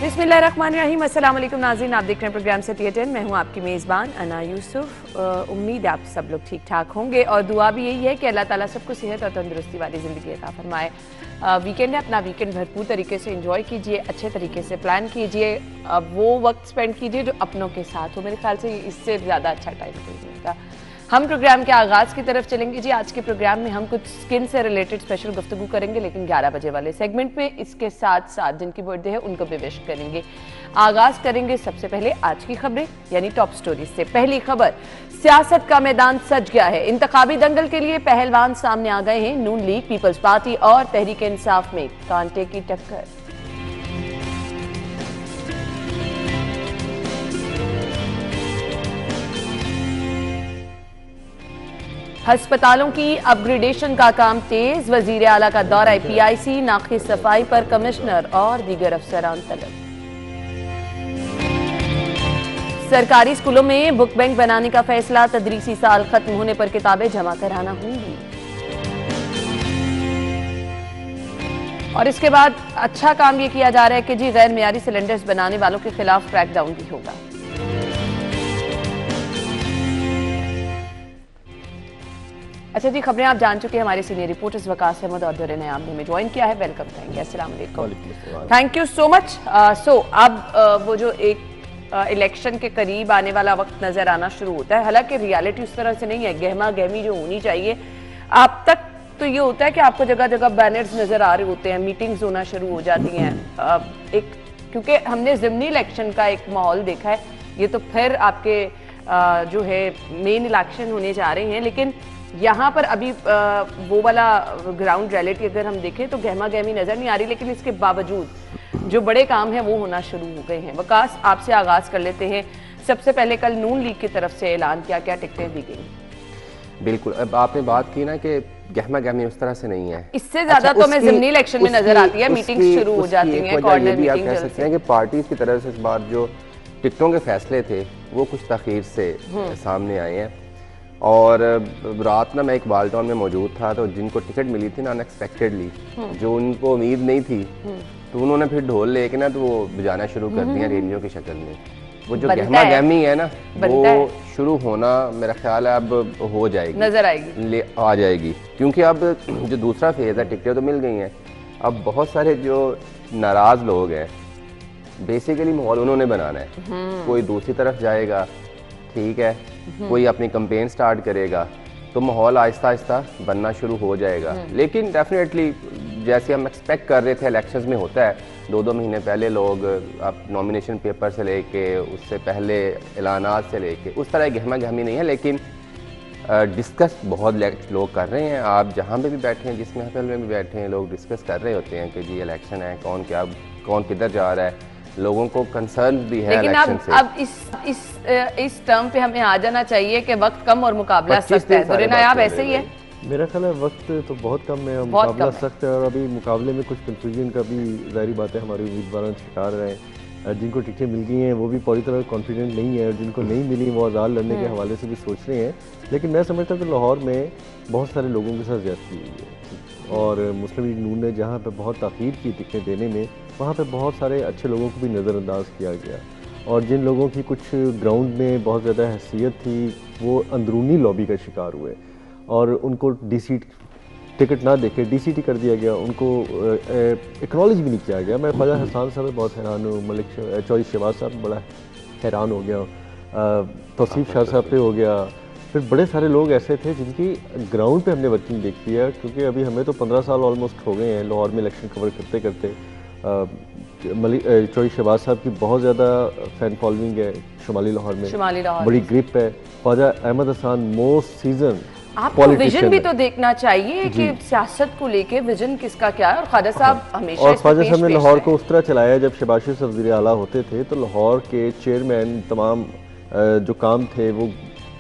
बिस्मिल्लाहिर्रहमानिर्रहीम। अस्सलाम वालेकुम नाज़रीन, आप देख रहे हैं प्रोग्राम सिटी 10। मैं हूं आपकी मेज़बान अना यूसुफ। उम्मीद है आप सब लोग ठीक ठाक होंगे और दुआ भी यही है कि अल्लाह ताला सबको सेहत और तंदुरुस्ती वाली ज़िंदगी अता फरमाए। वीकेंड है, अपना वीकेंड भरपूर तरीके से एंजॉय कीजिए, अच्छे तरीके से प्लान कीजिए, वो वक्त स्पेंड कीजिए जो अपनों के साथ हो। मेरे ख्याल से इससे ज़्यादा अच्छा टाइम कोई नहीं होता। हम प्रोग्राम के आगाज़ की तरफ चलेंगे जी। आज के प्रोग्राम में हम कुछ स्किन से रिलेटेड स्पेशल गुफ्तगू करेंगे, लेकिन 11 बजे वाले सेगमेंट में इसके साथ साथ जिनकी बर्थडे है उनको भी विश करेंगे। आगाज़ करेंगे सबसे पहले आज की खबरें यानी टॉप स्टोरी से। पहली खबर, सियासत का मैदान सज गया है। इंतखाबी दंगल के लिए पहलवान सामने आ गए हैं। नून लीग, पीपल्स पार्टी और तहरीक इंसाफ में कांटे की टक्कर। अस्पतालों की अपग्रेडेशन का काम तेज। वजीर आला का दौरा PIC, नाक़िस सफाई पर कमिश्नर और दीगर अफसरान तलब। सरकारी स्कूलों में बुक बैंक बनाने का फैसला। तदरीसी साल खत्म होने पर किताबें जमा कराना होंगी। और इसके बाद अच्छा काम यह किया जा रहा है कि जी गैर मियारी सिलेंडर्स बनाने वालों के खिलाफ क्रैकडाउन भी होगा। अच्छा जी, खबरें आप जान चुके हैं। हमारे सीनियर रिपोर्टर्स वकास अहमद और दुर्रे नयाम ने हमें ज्वाइन किया है। वेलकम करेंगे। अस्सलाम वालेकुम, थैंक यू सो मच। अब वो जो एक इलेक्शन के करीब आने वाला वक्त नजर आना शुरू होता है। हालांकि रियलिटी उस तरह से नहीं है, गहमा गहमी जो होनी चाहिए आप तक तो ये होता है कि आपको जगह जगह बैनर्स नजर आ रहे होते हैं, मीटिंग्स होना शुरू हो जाती हैं। क्योंकि हमने ज़िमनी इलेक्शन का एक माहौल देखा है, ये तो फिर आपके जो है मेन इलेक्शन होने जा रहे हैं, लेकिन यहाँ पर अभी वो वाला ग्राउंड रियलिटी अगर हम देखें तो गहमा गहमी नजर नहीं आ रही, लेकिन इसके बावजूद जो बड़े काम हैं वो होना शुरू हो गए हैं। वकास, आपसे आगाज कर लेते हैं। सबसे पहले कल नून लीग की तरफ से ऐलान किया, क्या टिकटें दी गई? बिल्कुल, अब आपने बात की ना कि गहमा गहमी उस तरह से नहीं है, इससे ज्यादा तो हमें ज़िमनी इलेक्शन में नजर आती है। मीटिंग शुरू हो जाती है, कॉर्नर मीटिंग। आप कह मीटिंग सकते हैं कि पार्टीज की तरफ से इस बार जो टिकटों के फैसले थे वो कुछ तखीर से सामने आए हैं। और रात ना मैं इकबाल टाउन में मौजूद था, तो जिनको टिकट मिली थी ना अनएक्सपेक्टेडली, जो उनको उम्मीद नहीं थी, तो उन्होंने फिर ढोल लेके ना तो वो बजाना शुरू कर दिया रैलियों की शक्ल में। वो जो गहमा गहमी है ना वो शुरू होना मेरा ख्याल है अब हो जाएगी, नजर आएगी, आ जाएगी। क्योंकि अब जो दूसरा फेज है, टिकटें तो मिल गई हैं, अब बहुत सारे जो नाराज लोग हैं बेसिकली माहौल उन्होंने बनाना है। कोई दूसरी तरफ जाएगा, ठीक है, कोई अपनी कैंपेन स्टार्ट करेगा, तो माहौल आहिस्ता आहिस्ता बनना शुरू हो जाएगा। लेकिन डेफिनेटली जैसे हम एक्सपेक्ट कर रहे थे इलेक्शंस में होता है, 2-2 महीने पहले लोग अब नॉमिनेशन पेपर से लेके उससे पहले ऐलानात से लेके उस तरह गहमा गहमी नहीं है, लेकिन डिस्कस बहुत लोग कर रहे हैं। आप जहाँ पे भी बैठे हैं, जिस महफिल में भी बैठे हैं, लोग डिस्कस कर रहे होते हैं कि जी इलेक्शन है, कौन किधर जा रहा है, लोगों को कंसर्न भी है इलेक्शन से। अब इस टर्म पे हमें आ जाना चाहिए कि वक्त कम और मुकाबला सख्त है। दुर्रे नायाब ऐसे ही है? मेरा ख्याल है वक्त तो बहुत कम है, मुकाबला सख्त है, और अभी मुकाबले में कुछ कंफ्यूजन का भी जाहिर बात है हमारे उम्मीदवार शिकार रहे हैं। जिनको टिकटें मिल गई हैं वो भी पूरी तरह कॉन्फिडेंट नहीं है, और जिनको नहीं मिली वो आज़ाद लड़ने के हवाले से भी सोच रहे हैं। लेकिन मैं समझता हूँ कि लाहौर में बहुत सारे लोगों के साथ ज्यादती हुई है, और मुस्लिम लीग नून ने जहाँ पर बहुत ताख़ीर की टिकटें देने में, वहाँ पर बहुत सारे अच्छे लोगों को भी नज़रअंदाज किया गया। और जिन लोगों की कुछ ग्राउंड में बहुत ज़्यादा हैसियत थी वो अंदरूनी लॉबी का शिकार हुए, और उनको DC टिकट ना देके DCT कर दिया गया, उनको एक्नॉलेज भी नहीं किया गया। मैं ख्वाजा हसन साहब बहुत हैरान हूँ, मलिक चौधरी शहबाज साहब बड़ा हैरान हो गया, तौसीफ शाह साहब पे हो गया, फिर बड़े सारे लोग ऐसे थे जिनकी ग्राउंड पे हमने वर्किंग देखी है। क्योंकि अभी हमें तो 15 साल ऑलमोस्ट हो गए हैं लाहौर में इलेक्शन कवर करते करते। मलिक चौधरी शहबाज साहब की बहुत ज़्यादा फ़ैन फॉलोइंग है शुमाली लाहौर में, बड़ी ग्रिप है। ख्वाजा अहमद हसन मोस्ट सीजन आपको विजन भी तो देखना चाहिए कि सियासत को लेके विजन किसका क्या है, और ख्वाजा साहब हमेशा और ख्वाजा साहब ने लाहौर को उस तरह चलाया। जब शहबाज शरीफ वज़ीर आला होते थे तो लाहौर के चेयरमैन तमाम जो काम थे वो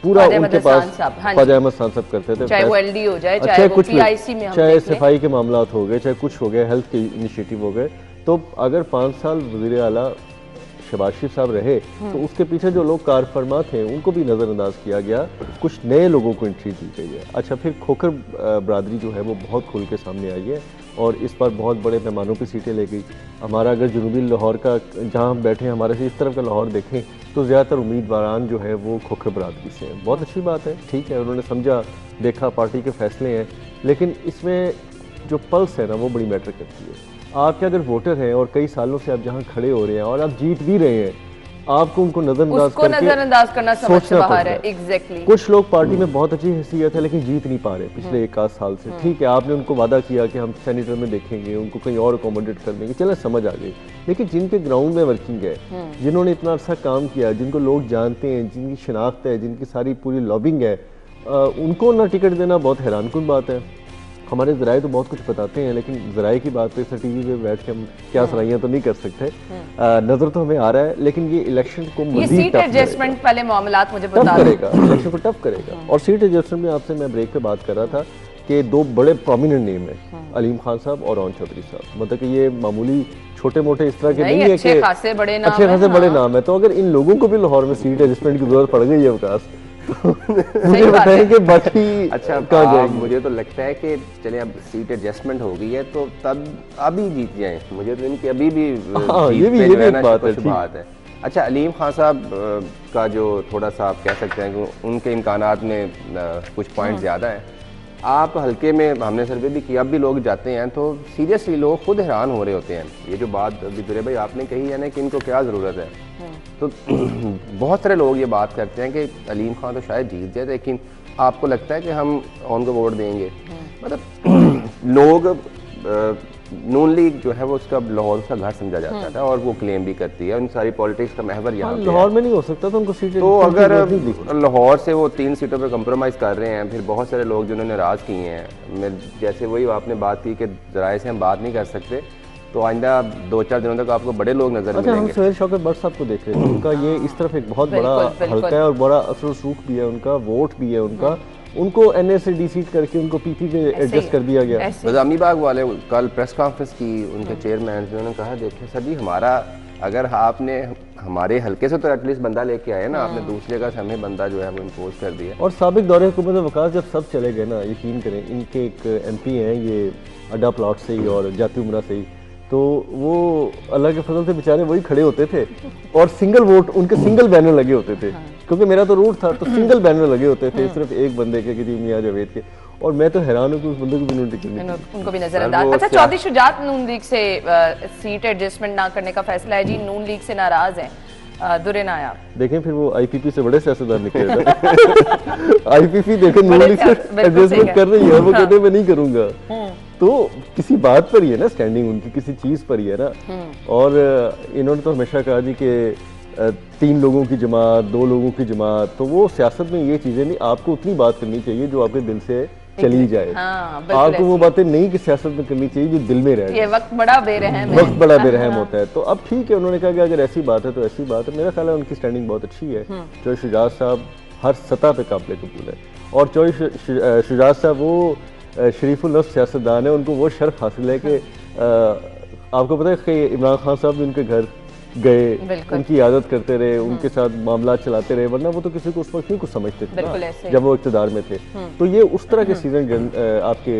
पूरा उनके पास ख्वाजा अहमद खान साहब करते थे, चाहे वो LD हो जाए, चाहे वो PIC में, चाहे सफाई के मामला हो गए, चाहे कुछ हो गए, हेल्थ के इनिशिएटिव हो गए। तो अगर 5 साल वज़ीर आला शहबाज शरीफ साहब रहे तो उसके पीछे जो लोग कार फरमा थे उनको भी नज़रअंदाज किया गया, कुछ नए लोगों को एंट्री दी गई है। अच्छा, फिर खोखर बरादरी जो है वो बहुत खुल के सामने आई है, और इस बार बहुत बड़े पैमानों पे सीटें ले गई। हमारा अगर जनूबी लाहौर का, जहाँ हम बैठे हैं, हमारे से इस तरफ का लाहौर देखें तो ज़्यादातर उम्मीदवारान जो है वो खोखर बरादरी से हैं। बहुत अच्छी बात है, ठीक है, उन्होंने समझा, देखा, पार्टी के फैसले हैं, लेकिन इसमें जो पल्स है ना वो बड़ी मैटर करती है। आपके अगर वोटर हैं और कई सालों से आप जहाँ खड़े हो रहे हैं और आप जीत भी रहे हैं, आपको उनको नजरअंदाज करना समझ से बाहर है। एग्जैक्टली। कुछ लोग पार्टी में बहुत अच्छी हैसियत है लेकिन जीत नहीं पा रहे पिछले एक आध साल से। ठीक है, आपने उनको वादा किया कि हम सेनेटर में देखेंगे, उनको कहीं और अकोमोडेट कर देंगे, चले समझ आ गई, लेकिन जिनके ग्राउंड में वर्किंग है, जिन्होंने इतना अच्छा काम किया, जिनको लोग जानते हैं, जिनकी शिनाख्त है, जिनकी सारी पूरी लॉबिंग है, उनको ना टिकट देना बहुत हैरानकुन बात है। हमारे ज़राए तो बहुत कुछ बताते हैं, लेकिन ज़राए की बात पे सर टीवी पे बैठ के हम क्या सराइयाँ तो नहीं कर सकते। नज़र तो हमें आ रहा है, लेकिन ये इलेक्शन को सीट एडजस्टमेंट पहले मामलात मुझे बता करेगा, इलेक्शन को टफ करेगा। और सीट एडजस्टमेंट में आपसे मैं ब्रेक पे बात कर रहा था कि दो बड़े प्रोमिनेंट नेम है, अलीम खान साहब और रौन चौधरी साहब। मतलब कि ये मामूली छोटे मोटे इस तरह के नहीं है कि अच्छे खासे बड़े नाम है। तो अगर इन लोगों को भी लाहौर में सीट एडजस्टमेंट की जरूरत पड़ गई है विकास, मुझे बताएं कि बाकी अच्छा मुझे तो लगता है कि चले अब सीट एडजस्टमेंट हो गई है तो तब अभी जीत जाएं। मुझे तो इनकी अभी भी ये भी एक बात है। अच्छा, अलीम खान साहब का जो थोड़ा सा आप कह सकते हैं कि उनके इम्कानात में कुछ पॉइंट ज़्यादा हैं। आप हल्के में, हमने सर्वे भी किया, अब भी लोग जाते हैं तो सीरियसली लोग खुद हैरान हो रहे होते हैं। ये जो बात अभी दुरे भाई आपने कही है ना कि इनको क्या ज़रूरत है, तो बहुत सारे लोग ये बात करते हैं कि अलीम खान तो शायद जीत जाए, लेकिन आपको लगता है कि हम उनको वोट देंगे। मतलब लोग नून लीग जो है वो उसका लाहौर का घर समझा जाता था और वो क्लेम भी करती है, उन सारी पॉलिटिक्स का महवर यहाँ लाहौर में नहीं हो सकता तो उनको सीटें, तो अगर लाहौर से वो 3 सीटों पे कंप्रोमाइज़ कर रहे हैं, फिर बहुत सारे लोग जिन्होंने नाराज़ किए हैं, मैं जैसे वही आपने बात की कि ज़राए से हम बात नहीं कर सकते, तो आइंदा 2-4 दिनों तक आपको बड़े लोग नजर मिलेंगे। हम सवेर शौकत भट्ट साहब को देख रहे हैं, उनका ये इस तरफ एक बहुत बड़ा हल्का है और बड़ा असर रसूख भी है, उनका वोट भी है, उनको एनए से डीसीट करके उनको पीपी पे एडजस्ट कर दिया गया। निजामी बाग वाले कल प्रेस कॉन्फ्रेंस की, उनके चेयरमैन उन्होंने कहा देखिए सर जी, हमारा अगर आपने हमारे हल्के से तो एटलीस्ट बंदा लेके आए ना, आपने दूसरे का हमें बंदा जो है वो इम्पोज कर दिया। और साबिक दौरे हुकूमत वकास जब सब चले गए ना, यकीन करें, इनके एक एमपी हैं ये अड्डा प्लॉट से ही और जाती उमरा से ही, तो वो अल्लाह के फजल से बेचारे वही खड़े होते थे और सिंगल वोट, उनके सिंगल बैनर लगे होते थे। क्योंकि मेरा तो रूट था, तो सिंगल बैनर लगे होते थे सिर्फ एक बंदे के, मियां जावेद के, और मैं तो हैरान हूँ कि उस बंदे को भी टिकट उनको भी नजरअंदाज। अच्छा, चौधरी शुजात नून लीग से सीट एडजस्टमेंट ना करने का फैसला है जी, नून लीग से नाराज हैं। दुरे नायाब देखें, फिर वो आईपीपी से बड़े सियासतदान निकले। आईपीपी देखें नून लीग से एडजस्टमेंट कर रही है, वो कहते मैं नहीं करूंगा, तो किसी बात पर ही है ना, स्टैंडिंग उनकी किसी चीज पर ही है ना। और इन्होंने तो हमेशा कहा जी कि 3 लोगों की जमात, 2 लोगों की जमात, तो वो सियासत में ये चीजें नहीं, आपको उतनी बात करनी चाहिए जो आपके दिल से चली जाए। आपको वो बातें नहीं कि सियासत में करनी चाहिए जो दिल में रहे। ये वक्त बड़ा बेरहम है, वक्त बड़ा बेरहम होता है। तो अब ठीक है, उन्होंने कहा कि अगर ऐसी बात है तो ऐसी बात है। मेरा ख्याल है उनकी स्टैंडिंग बहुत अच्छी है। चौधरी शुजात साहब हर सतह पे काबिल कबूल है, और चौधरी शुजात साहब वो शरीफुल नफ्स सियासतदान है, उनको वो शर्फ हासिल है कि आपको पता है कि इमरान खान साहब भी उनके घर गए, उनकी इयादत करते रहे, उनके साथ मामला चलाते रहे, वरना वो तो किसी को उस वक्त नहीं कुछ समझते थे जब वो इक़्तिदार में थे। तो ये उस तरह के सीजन आपके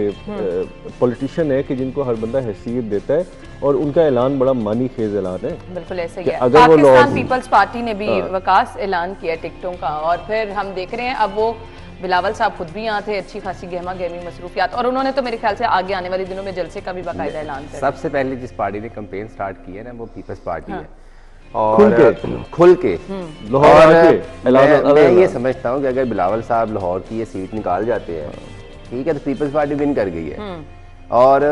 पॉलिटिशियन है कि जिनको हर बंदा हैसियत देता है, और उनका ऐलान बड़ा मानी खेज ऐलान है। बिल्कुल ऐसे ही है। पाकिस्तान पीपल्स पार्टी ने भी वकास ऐलान किया टिकटों का, और फिर हम देख रहे हैं अब वो बिलावल साहब खुद भी यहाँ थे, अच्छी खासी गहमा गहमी मसरूफियात, और उन्होंने तो मेरे ख्याल से आगे आने वाले दिनों में जलसे का भी बाकायदा ऐलान किया। सबसे पहले जिस पार्टी ने कैंपेन स्टार्ट की है ना, वो पीपल्स पार्टी है, और खुल के मैं ये समझता हूँ कि अगर बिलावल साहब लाहौर की ये सीट निकाल जाते हैं, ठीक है, तो पीपल्स पार्टी विन कर गई है। और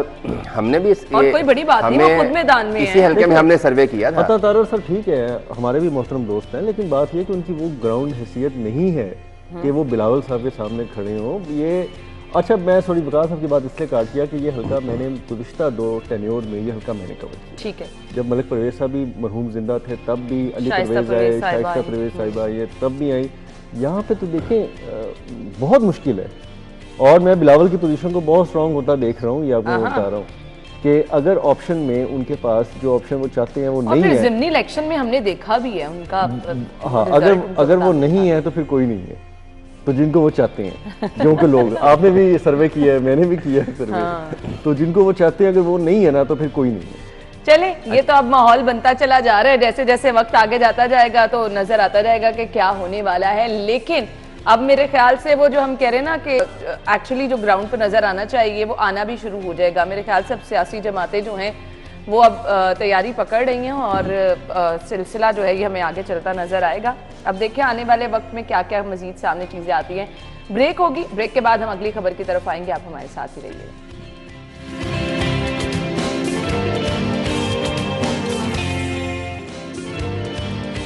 हमने भी कोई बड़ी बात नहीं, वो खुद मैदान में इसी हल्के में हमने सर्वे किया था। पता तारर सर ठीक है, हमारे भी मोहतरम दोस्त हैं, लेकिन बात ये कि उनकी वो ग्राउंड हैसियत नहीं है कि वो बिलावल साहब के सामने खड़े हों। ये अच्छा, मैं थोड़ी विकास साहब की बात इसलिए काट किया कि ये हल्का मैंने गुज़िश्ता 2 टेन्योर में ये हल्का मैंने कवर किया। ठीक है, जब मलिक परवेज साहब भी मरहूम जिंदा थे तब भी, अली परवेज आए, शाइस्ता परवेज साहिबा ये तब भी आई। यहाँ पे तो देखें बहुत मुश्किल है, और मैं बिलावल की पोजीशन को बहुत स्ट्रॉन्ग होता देख रहा हूँ, ये आपको बता रहा हूँ कि अगर ऑप्शन में उनके पास जो ऑप्शन वो चाहते हैं वो नहीं है। ज़िमनी इलेक्शन में हमने देखा भी है उनका, हाँ, अगर वो नहीं है तो फिर कोई नहीं है। तो जिनको वो चाहते हैं, जो के लोग, आपने भी सर्वे किया है, मैंने भी किया है सर्वे, तो जिनको वो चाहते हैं अगर वो नहीं है ना तो फिर कोई नहीं है। चले, ये तो अब माहौल बनता चला जा रहा है, जैसे जैसे वक्त आगे जाता जाएगा तो नजर आता जाएगा कि क्या होने वाला है। लेकिन अब मेरे ख्याल से वो जो हम कह रहे हैं ना कि एक्चुअली जो ग्राउंड पर नजर आना चाहिए वो आना भी शुरू हो जाएगा। मेरे ख्याल से अब सियासी जमातें जो हैं वो अब तैयारी पकड़ रही हैं और सिलसिला जो है ये हमें आगे चलता नजर आएगा। अब देखिए आने वाले वक्त में क्या क्या मजीद सामने चीजें आती हैं। ब्रेक होगी, ब्रेक के बाद हम अगली खबर की तरफ आएंगे, आप हमारे साथ ही रहिए।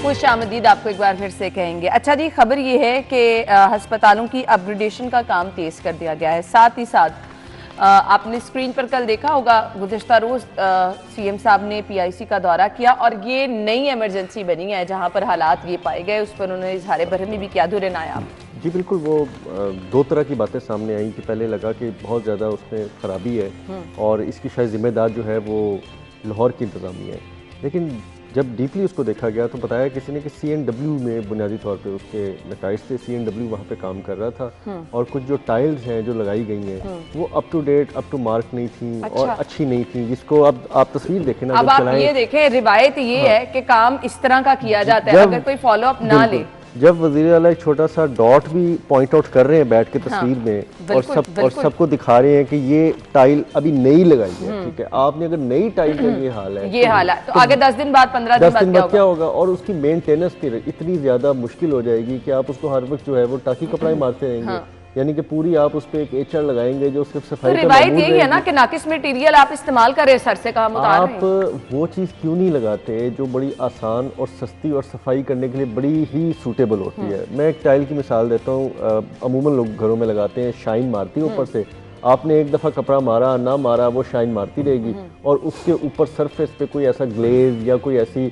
खुश आमदीद आपको एक बार फिर से कहेंगे। अच्छा जी, खबर ये है कि अस्पतालों की अपग्रेडेशन का काम तेज कर दिया गया है। साथ ही साथ आपने स्क्रीन पर कल देखा होगा, गुज़िश्ता रोज सीएम साहब ने पीआईसी का दौरा किया और ये नई इमरजेंसी बनी है जहां पर हालात ये पाए गए, उस पर उन्होंने इजहार बरहमी भी किया। धुरे नायाब जी बिल्कुल, वो दो तरह की बातें सामने आई कि पहले लगा कि बहुत ज़्यादा उसमें खराबी है और इसकी शायद जिम्मेदार जो है वो लाहौर की इंतज़ामिया है, लेकिन जब डीपली उसको देखा गया तो बताया किसी ने कि CNW में बुनियादी तौर पे उसके नकाइश थे। CNW वहाँ पे काम कर रहा था और कुछ जो टाइल्स हैं जो लगाई गई हैं वो up to date, up to mark नहीं थी और अच्छी नहीं थी, जिसको अब आप तस्वीर देखें ना, अब आप ये देखें, रिवायत ये है कि काम इस तरह का किया जाता है, अगर कोई फॉलो अप ना ले। जब वज़ीर आला एक छोटा सा डॉट भी पॉइंट आउट कर रहे हैं बैठ के तस्वीर में और सबको दिखा रहे हैं कि ये टाइल अभी नई लगाई है, ठीक है, आपने अगर नई टाइल का ये हाल है तो आगे 10 दिन बाद 15 दिन बाद क्या होगा और उसकी मेंटेनेंस फिर इतनी ज्यादा मुश्किल हो जाएगी कि आप उसको हर वक्त जो है वो टाकी कपड़ा मारते रहेंगे। यानी कि पूरी आप उस पर एक HR लगाएंगे जो सिर्फ सफाई, तो रिवायत यही है ना कि नाकिस मटेरियल आप इस्तेमाल करें, सर से काम उतार रहे हैं। आप वो चीज़ क्यों नहीं लगाते जो बड़ी आसान और सस्ती और सफाई करने के लिए बड़ी ही सूटेबल होती है। मैं एक टाइल की मिसाल देता हूँ, अमूमन लोग घरों में लगाते हैं, शाइन मारती है ऊपर से, आपने एक दफ़ा कपड़ा मारा ना मारा वो शाइन मारती रहेगी और उसके ऊपर सरफेस पे कोई ऐसा ग्लेज या कोई ऐसी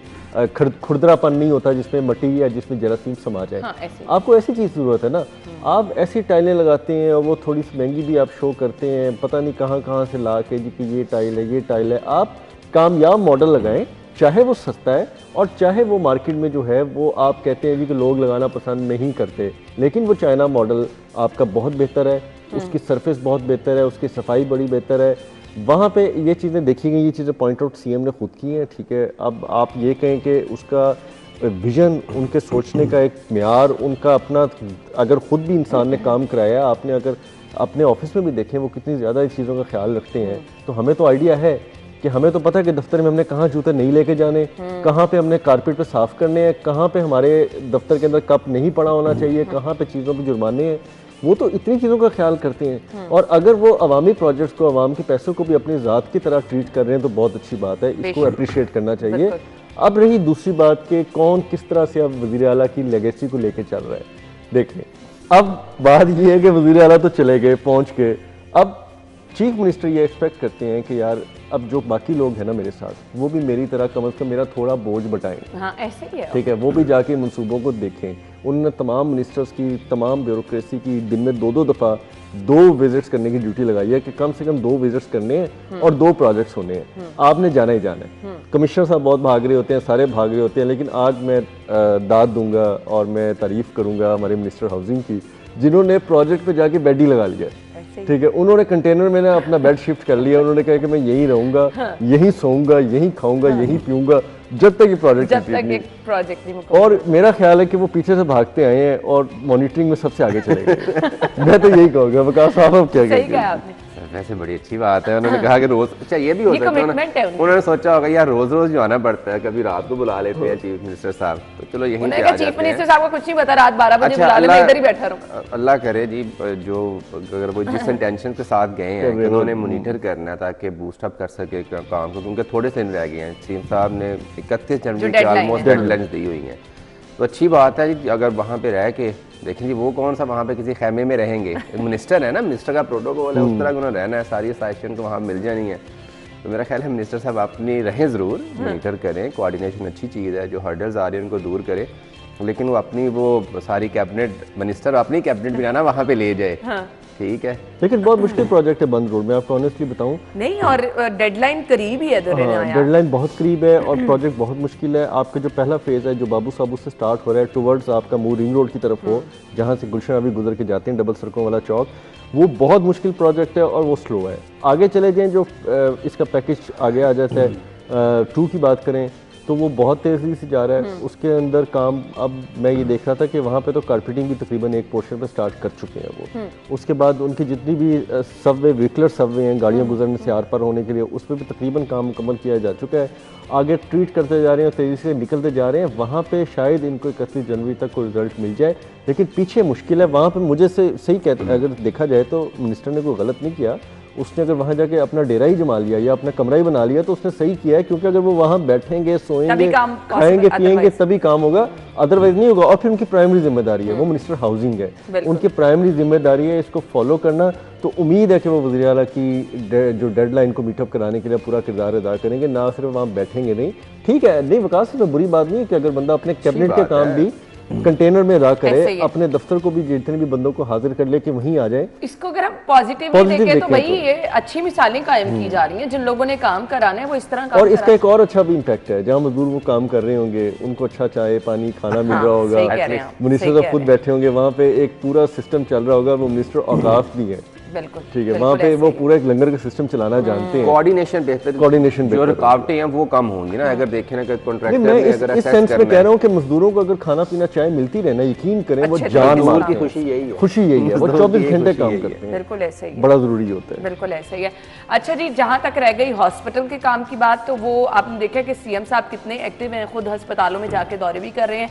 खुरदरापन नहीं होता जिसमें मट्टी या जिसमें जरासीम समा जाए। आपको ऐसी चीज़ ज़रूरत है ना, आप ऐसी टाइलें लगाते हैं और वो थोड़ी सी महंगी भी आप शो करते हैं, पता नहीं कहाँ से ला के जी कि ये टाइल है ये टाइल है। आप कामयाब मॉडल लगाएं, चाहे वो सस्ता है और चाहे वो मार्केट में जो है वो आप कहते हैं जी कि लोग लगाना पसंद नहीं करते, लेकिन वो चाइना मॉडल आपका बहुत बेहतर है, उसकी सरफेस बहुत बेहतर है, उसकी सफाई बड़ी बेहतर है। वहाँ पे ये चीज़ें देखी गई, ये चीज़ें पॉइंट आउट CM ने खुद की हैं, ठीक है। अब आप ये कहें कि उसका विजन, उनके सोचने का एक म्यार, उनका अपना, अगर खुद भी इंसान ने काम कराया, आपने अगर अपने ऑफिस में भी देखें वो कितनी ज़्यादा इन चीज़ों का ख्याल रखते हैं, तो हमें तो आइडिया है कि हमें तो पता है कि दफ्तर में हमने कहाँ जूते नहीं लेके जाने, कहाँ पे हमने कारपेट पे साफ करने हैं, कहाँ पे हमारे दफ्तर के अंदर कप नहीं पड़ा होना चाहिए, कहाँ पे चीज़ों पे जुर्माने हैं। वो तो इतनी चीज़ों का ख्याल करते हैं और अगर वो अवामी प्रोजेक्ट्स को, अवाम के पैसों को भी अपनी ज़ात की तरह ट्रीट कर रहे हैं तो बहुत अच्छी बात है, इसको अप्रिशिएट करना चाहिए। अब रही दूसरी बात कि कौन किस तरह से अब वज़ीर आला की लेगेसी को लेके चल रहा है। देखें, अब बात ये है कि वज़ीर आला तो चले गए, पहुँच गए, अब चीफ मिनिस्टर ये एक्सपेक्ट करते हैं कि यार अब जो बाकी लोग हैं ना मेरे साथ, वो भी मेरी तरह कम से कम मेरा थोड़ा बोझ बटाएं। हाँ, ऐसे ही है। ठीक है, वो भी जाके मंसूबों को देखें। उन्होंने तमाम मिनिस्टर्स की, तमाम ब्यूरोक्रेसी की दिन में 2-2 दफ़ा 2 विजिट्स करने की ड्यूटी लगाई है कि कम से कम 2 विजिट्स करने हैं और 2 प्रोजेक्ट्स होने हैं। आपने जाना ही जाना है। कमिश्नर साहब बहुत भाग रहे होते हैं, सारे भाग रहे होते हैं, लेकिन आज मैं दाद दूंगा और मैं तारीफ करूंगा हमारे मिनिस्टर हाउसिंग की, जिन्होंने प्रोजेक्ट पे जाके बेड ही लगा लिया। ठीक है, उन्होंने कंटेनर में ना अपना बेड शिफ्ट कर लिया, उन्होंने कहा कि मैं यहीं रहूंगा, यहीं सोऊंगा, यहीं खाऊंगा, यहीं पीऊंगा जब तक ये प्रोजेक्ट नहीं। और मेरा ख्याल है कि वो पीछे से भागते आए हैं और मॉनिटरिंग में सबसे आगे चले गए। मैं तो यही कहूँगा, वकास साहब अब क्या कहते हैं। वैसे बड़ी अच्छी बात है, उन्होंने कहा कि रोज, अच्छा ये भी होता है, उन्होंने सोचा होगा यार रोज रोज जो आना पड़ता है, कभी रात को बुला लेते हैं चीफ मिनिस्टर साहब, तो चलो यहीं पे आ जाते हैं। चीफ मिनिस्टर साहब को कुछ नहीं पता, रात 12 बजे बुला ले, मैं इधर ही बैठा रहूंगा। अल्लाह करे जी, जो अगर वो जिस इंटेंशन के साथ गए हैं कि उन्होंने मॉनिटर करना ताकि बूस्ट अप कर सके काम को, क्योंकि थोड़े से रह गए हैं। सीएम साहब ने 31 जनवरी की ऑलमोस्ट डेडलाइंस दी हुई है, तो अच्छी बात है जी अगर वहाँ पे रह के देखें जी, वो कौन सा वहाँ पे किसी खेमे में रहेंगे, मिनिस्टर है ना, मिनिस्टर का प्रोटोकॉल है, उस तरह उन्होंने रहना है, सारी साइशन को वहाँ मिल जानी है। तो मेरा ख्याल है मिनिस्टर साहब अपनी रहें ज़रूर, मॉनिटर करें, कोऑर्डिनेशन अच्छी चीज़ है, जो हर्डल्स आ रही हैं उनको दूर करें लेकिन वो अपनी वो सारी कैबिनेट मिनिस्टर अपनी कैबिनेट भी ना वहाँ पे ले जाए। हाँ। ठीक है, लेकिन बहुत मुश्किल प्रोजेक्ट है बंद रोड में, आपको ऑनेस्टली बताऊं। नहीं, और डेडलाइन करीब ही है डेडलाइन बहुत करीब है और प्रोजेक्ट बहुत मुश्किल है। आपका जो पहला फेज है जो बाबू साबू से स्टार्ट हो रहा है टुवर्ड्स आपका मूव रिंग रोड की तरफ हो, जहाँ से गुलशन अभी गुजर के जाते हैं डबल सड़कों वाला चौक, वो बहुत मुश्किल प्रोजेक्ट है और वो स्लो है। आगे चले जाएँ जो इसका पैकेज आगे आ जाता है 2 की बात करें तो वो बहुत तेज़ी से जा रहा है। उसके अंदर काम, अब मैं ये देख रहा था कि वहाँ पे तो कारपेटिंग भी तकरीबन एक पोर्शन पे स्टार्ट कर चुके हैं वो। उसके बाद उनकी जितनी भी सबवे व्हीकलर सबवे हैं गाड़ियाँ गुजरने से आर पार होने के लिए, उस पर भी तकरीबन काम मुकम्मल किया जा चुका है। आगे ट्रीट करते जा रहे हैं, तेज़ी से निकलते जा रहे हैं। वहाँ पे शायद इनको 31 जनवरी तक कोई रिजल्ट मिल जाए, लेकिन पीछे मुश्किल है। वहाँ पे मुझे से सही कहते, अगर देखा जाए तो मिनिस्टर ने कोई गलत नहीं किया। उसने अगर वहाँ जाके अपना डेरा ही जमा लिया या अपना कमरा ही बना लिया तो उसने सही किया है, क्योंकि अगर वो वहाँ बैठेंगे, सोएंगे, खाएंगे, पिएंगे तभी काम होगा, अदरवाइज नहीं होगा। और फिर उनकी प्राइमरी जिम्मेदारी है, वो मिनिस्टर हाउसिंग है, उनकी प्राइमरी जिम्मेदारी है इसको फॉलो करना। तो उम्मीद है कि वो वज़ीर आला की जो डेडलाइन को मीटअप कराने के लिए पूरा किरदार अदा करेंगे, ना सिर्फ वहाँ बैठेंगे। नहीं, ठीक है, नहीं विकास तो बुरी बात नहीं है कि अगर बंदा अपने कैबिनेट के काम भी कंटेनर में रहा करे, अपने दफ्तर को भी जितने भी बंदों को हाजिर कर ले कि वहीं आ जाए। इसको अगर हम पॉजिटिव देखें तो भाई ये अच्छी मिसालें कायम की जा रही हैं। जिन लोगों ने काम कराना है वो इस तरह काम, और इसका एक और अच्छा भी इम्पैक्ट है, जहाँ मजदूर वो काम कर रहे होंगे उनको अच्छा चाय पानी खाना मिल रहा होगा, मिनिस्टर साहब खुद बैठे होंगे वहाँ पे, एक पूरा सिस्टम चल रहा होगा। वो मिनिस्टर औकाफ भी है, बिल्कुल ठीक है, वहाँ पे वो पूरा एक लंगर का सिस्टम चलाना जानते हैं। कोऑर्डिनेशन बेहतर, जो रुकावटें हैं वो कम होंगी ना अगर देखें ना कि कॉन्ट्रैक्टर ने अगर इस सेंस में कह रहा हूँ कि मजदूरों को अगर खाना पीना चाय मिलती रहे ना, यकीन करें वो जान मार की खुशी यही है, खुशी यही है। वो 24 घंटे काम करते हैं, बिल्कुल ऐसे ही बड़ा जरूरी होता है, बिल्कुल ऐसे ही है। अच्छा जी, जहाँ तक रह गई हॉस्पिटल के काम की बात, तो वो आपने देखा कि सीएम साहब कितने एक्टिव हैं, खुद अस्पतालों में जाके दौरे भी कर रहे हैं,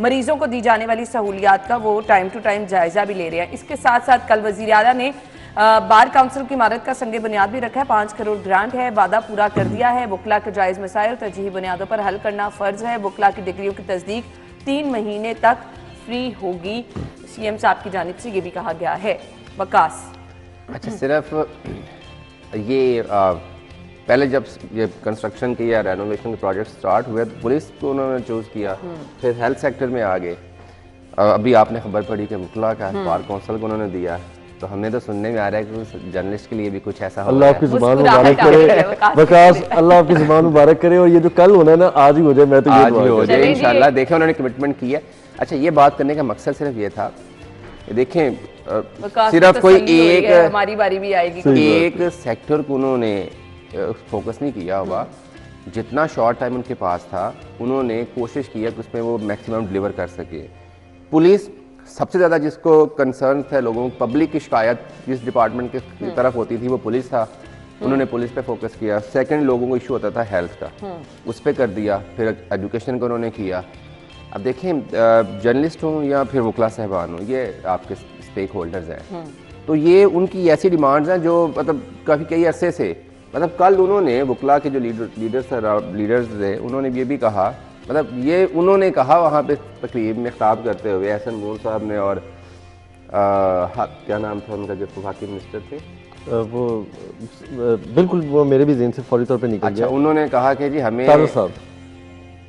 मरीजों को दी जाने वाली सहूलियात का वो टाइम टू टाइम जायजा भी ले रहे हैं। इसके साथ साथ कल वजीर आला ने बार काउंसिल की इमारत का संगे बुनियाद भी रखा है। 5 करोड़ ग्रांट है, वादा पूरा कर दिया है। वकला के जायज मसाइल तरजीही बुनियादों पर हल करना फर्ज है। वकला की डिग्रियों की तस्दीक 3 महीने तक फ्री होगी, सीएम साहब की जानिब से ये भी कहा गया है। वकास, अच्छा, सिर्फ ये पहले जब ये कंस्ट्रक्शन की या रेनोवेशन के प्रोजेक्ट स्टार्ट हुए तो पुलिस को उन्होंने चूज किया, फिर हेल्थ सेक्टर में आ गए। अभी आपने खबर पढ़ी कि वकला का बार काउंसिल को उन्होंने दिया, तो हमें तो सुनने में आ रहा है कि जर्नलिस्ट के लिए भी कुछ ऐसा हो। अल्लाह आपकी जुबान मुबारक करे वकास, अल्लाह आपकी जुबान मुबारक करे, और ये जो कल होना है ना आज ही हो जाए, मैं तो आज ही हो जाए इंशाल्लाह। देखें उन्होंने कमिटमेंट किया। अच्छा, ये बात करने का मकसद सिर्फ ये था, देखें सिर्फ कोई एक हमारी बारी भी आएगी, एक सेक्टर को उन्होंने फोकस नहीं किया होगा। जितना शॉर्ट टाइम उनके पास था उन्होंने कोशिश किया कि उसमें वो मैक्सिमम डिलीवर कर सके। पुलिस सबसे ज़्यादा जिसको कंसर्न थे लोगों, पब्लिक की शिकायत जिस डिपार्टमेंट की तरफ होती थी वो पुलिस था, उन्होंने पुलिस पे फोकस किया। सेकंड, लोगों को इशू होता था हेल्थ का, उस पर कर दिया। फिर एजुकेशन का उन्होंने किया। अब देखें, जर्नलिस्ट हों या फिर वकला साहबान हों, ये आपके स्टेक होल्डर्स हैं, तो ये उनकी ऐसी डिमांड्स हैं जो मतलब काफ़ी कई अरसे से, मतलब कल उन्होंने वकला के जो लीडर्स थे उन्होंने ये भी कहा, मतलब ये उन्होंने कहा वहाँ पे तकरीब में खिताब करते हुए एहसन मून साहब ने, और क्या नाम था उनका जो वफाकी मिनिस्टर थे, वो बिल्कुल वो मेरे भी ज़हन से फौरी तौर पे निकल गया। अच्छा, उन्होंने कहा कि जी हमें,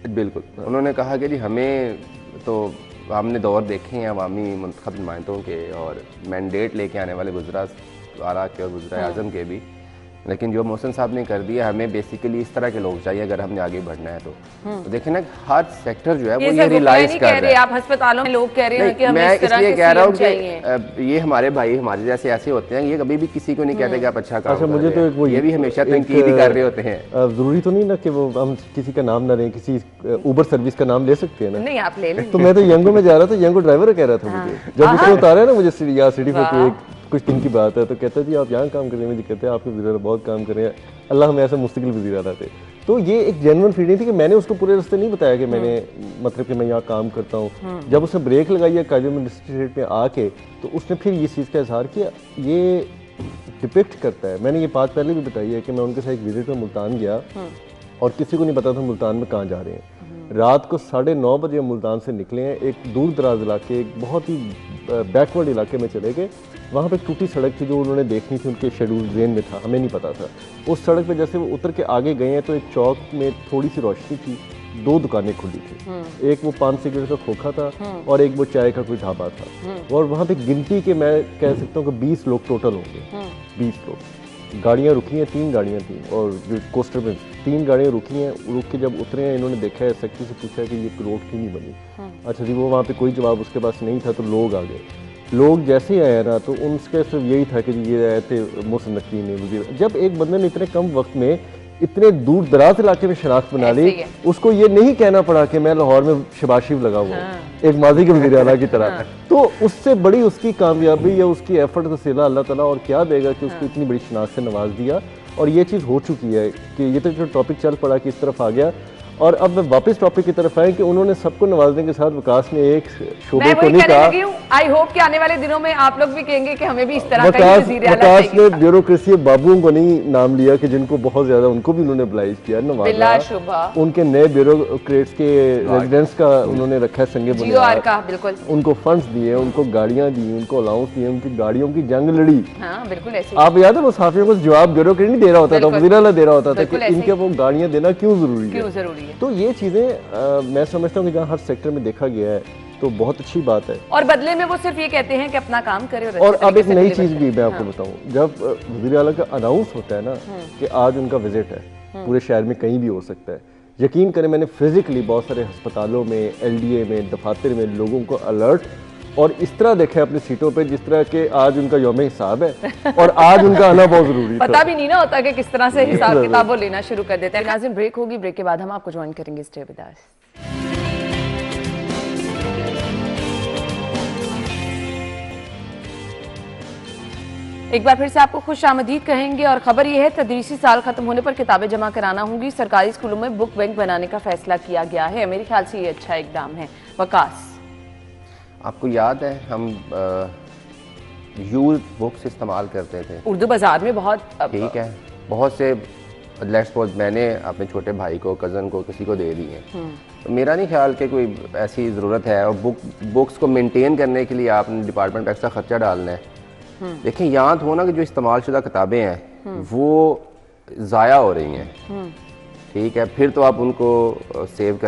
बिल्कुल, उन्होंने कहा कि जी हमें तो हमने दौर देखे हैं अवामी मुंतखब नुमाइंदों के और मैंडेट लेके आने वाले वज़रा आला के और वज़रा आज़म के भी, लेकिन जो मोहसिन साहब ने कर दिया, हमें बेसिकली इस तरह के लोग चाहिए अगर हमने आगे बढ़ना है। तो देखें ना, हर सेक्टर जो है वो ये रियलाइज कर रहा है। आप अस्पतालों में लोग कह रहे हैं कि हमें मैं इस तरह इसलिए के कह रहा हूँ चाहिए। कि ये हमारे भाई हमारे जैसे ऐसे होते हैं, ये कभी भी किसी को नहीं कहते कि आप अच्छा काम कर रहे हैं। मुझे तो एक वो ये भी हमेशा तनकीद ही कर रहे होते हैं। जरूरी तो नहीं ना कि वो हम किसी का नाम ना लें, किसी उबर सर्विस का नाम ले सकते हैं ना। नहीं, आप ले लें। तो मैं तो यंगो में जा रहा था, यंगो ड्राइवर कह रहा था मुझे, जब उसने उतारा ना मुझे सिटी पे कुछ दिन की बात है, तो कहता जी आप यहाँ काम कर रहे हैं, मुझे कहते हैं आपके वज़ीर बहुत काम कर रहे हैं, अल्लाह हमें ऐसा मुस्तकिल वज़ीर आला थे। तो ये एक जेन्युइन फीलिंग थी कि मैंने उसको पूरे रास्ते नहीं बताया कि मैंने मतलब कि मैं यहाँ काम करता हूँ। जब उसने ब्रेक लगाई है कायदे मजिस्ट्रेट में आके, तो उसने फिर ये चीज़ का इजहार किया। ये डिपिक्ट करता है, मैंने ये बात पहले भी बताई है कि मैं उनके साथ एक विजिट में मुल्तान गया और किसी को नहीं पता था मुल्तान में कहाँ जा रहे हैं। रात को 9:30 बजे मुल्तान से निकले हैं, एक दूर दराज इलाके, एक बहुत ही बैकवर्ड इलाके में चले गए। वहाँ पे टूटी सड़क थी जो उन्होंने देखनी थी, उनके शेड्यूल जेन में था, हमें नहीं पता था। उस सड़क पे जैसे वो उतर के आगे गए हैं तो एक चौक में थोड़ी सी रोशनी थी, 2 दुकानें खुली थी। एक वो पान सिगरेट का खोखा था और एक वो चाय का कोई ढाबा था। और वहाँ पे गिनती के मैं कह सकता हूँ कि 20 लोग टोटल होंगे। 20 लोग। गाड़ियाँ रुकी हैं, 3 गाड़ियाँ थी और जो कोस्टर में 3 गाड़ियाँ रुकी हैं। रुक के जब उतरे हैं, इन्होंने देखा है, सेक्रेटरी से पूछा है कि ये रोड क्यों नहीं बनी। अच्छा जी, वो वहाँ पे कोई जवाब उसके पास नहीं था, तो लोग आ गए। लोग जैसे ही आए ना, तो उनके सिर्फ यही था कि ये आए थे मोहसिन नकवी ने वज़ीर। जब एक बंदे ने इतने कम वक्त में इतने दूर दराज इलाके में शनाख्त बना ली, उसको ये नहीं कहना पड़ा कि मैं लाहौर में शहबाज शरीफ लगा हुआ एक माजी के वज़ीर आला की तरह। तो उससे बड़ी उसकी कामयाबी या उसकी एफर्ट का सिला अल्लाह ताला और क्या देगा कि उसको इतनी बड़ी शनाख्त से नवाज दिया। और ये चीज़ हो चुकी है कि ये तो जो टॉपिक चल पड़ा कि इस तरफ आ गया। और अब मैं वापस टॉपिक की तरफ आए कि उन्होंने सबको नवाजने के साथ विकास ने एक शोबे को नहीं कहा। आई होप कि आने वाले दिनों में आप लोग भी कहेंगे कि हमें भी इस तरह विकास ने ब्यूरोक्रेसी बाबुओं को नहीं नाम लिया कि जिनको बहुत ज्यादा, उनको भी उन्होंने ब्लाइज किया, नवाजा। उनके नए ब्यूरोक्रेट्स के रेजिडेंट्स का उन्होंने रखा है संगे बुनियाद का, बिल्कुल उनको फंड्स दिए, उनको गाड़ियां दी, उनको अलाउंस दिए, उनकी गाड़ियों की जंग लड़ी। बिल्कुल ऐसे आप याद है वो साफियों को जवाब ब्यूरोक्रेट नहीं दे रहा होता था, वज़ीर आला दे रहा होता था कि इनके वो गाड़ियां देना क्यों जरूरी है। तो ये चीज़ें मैं समझता हूँ कि जहाँ हर सेक्टर में देखा गया है तो बहुत अच्छी बात है। और बदले में वो सिर्फ ये कहते हैं कि अपना काम करे। और अब एक नई चीज़ भी मैं आपको बताऊँ, जब वज़ीर आला का अनाउंस होता है ना कि आज उनका विजिट है, पूरे शहर में कहीं भी हो सकता है, यकीन करें मैंने फिजिकली बहुत सारे अस्पतालों में, LDA में, दफातर में लोगों को अलर्ट और इस तरह देखा है अपनी सीटों पे जिस तरह के आज उनका यौम हिसाब है और आज उनका आना बहुत जरूरी है। पता भी नहीं ना होता कि किस तरह से हिसाब किताब वो लेना शुरू कर देते हैं। नाज़रीन, ब्रेक होगी, ब्रेक के बाद हम आपको ज्वाइन करेंगे। Stay with us. एक बार फिर से आपको खुश आमदीद कहेंगे और खबर यह है, तदरीसी साल खत्म होने पर किताबें जमा कराना होंगी। सरकारी स्कूलों में बुक बैंक बनाने का फैसला किया गया है। मेरे ख्याल से ये अच्छा इकदाम है। वकास, आपको याद है हम यूज बुक्स इस्तेमाल करते थे उर्दू बाजार में बहुत, ठीक है, बहुत से लेट्स सपोज मैंने अपने छोटे भाई को, कज़न को, किसी को दे दी है, तो मेरा नहीं ख्याल कि कोई ऐसी ज़रूरत है। और बुक्स को मेंटेन करने के लिए आपने डिपार्टमेंट पर एक्स्ट्रा खर्चा डालना है। देखिए यहाँ तो ना कि जो इस्तेमाल शुदा किताबें हैं वो ज़ाया हो रही हैं, ठीक है, फिर तो आप उनको सेव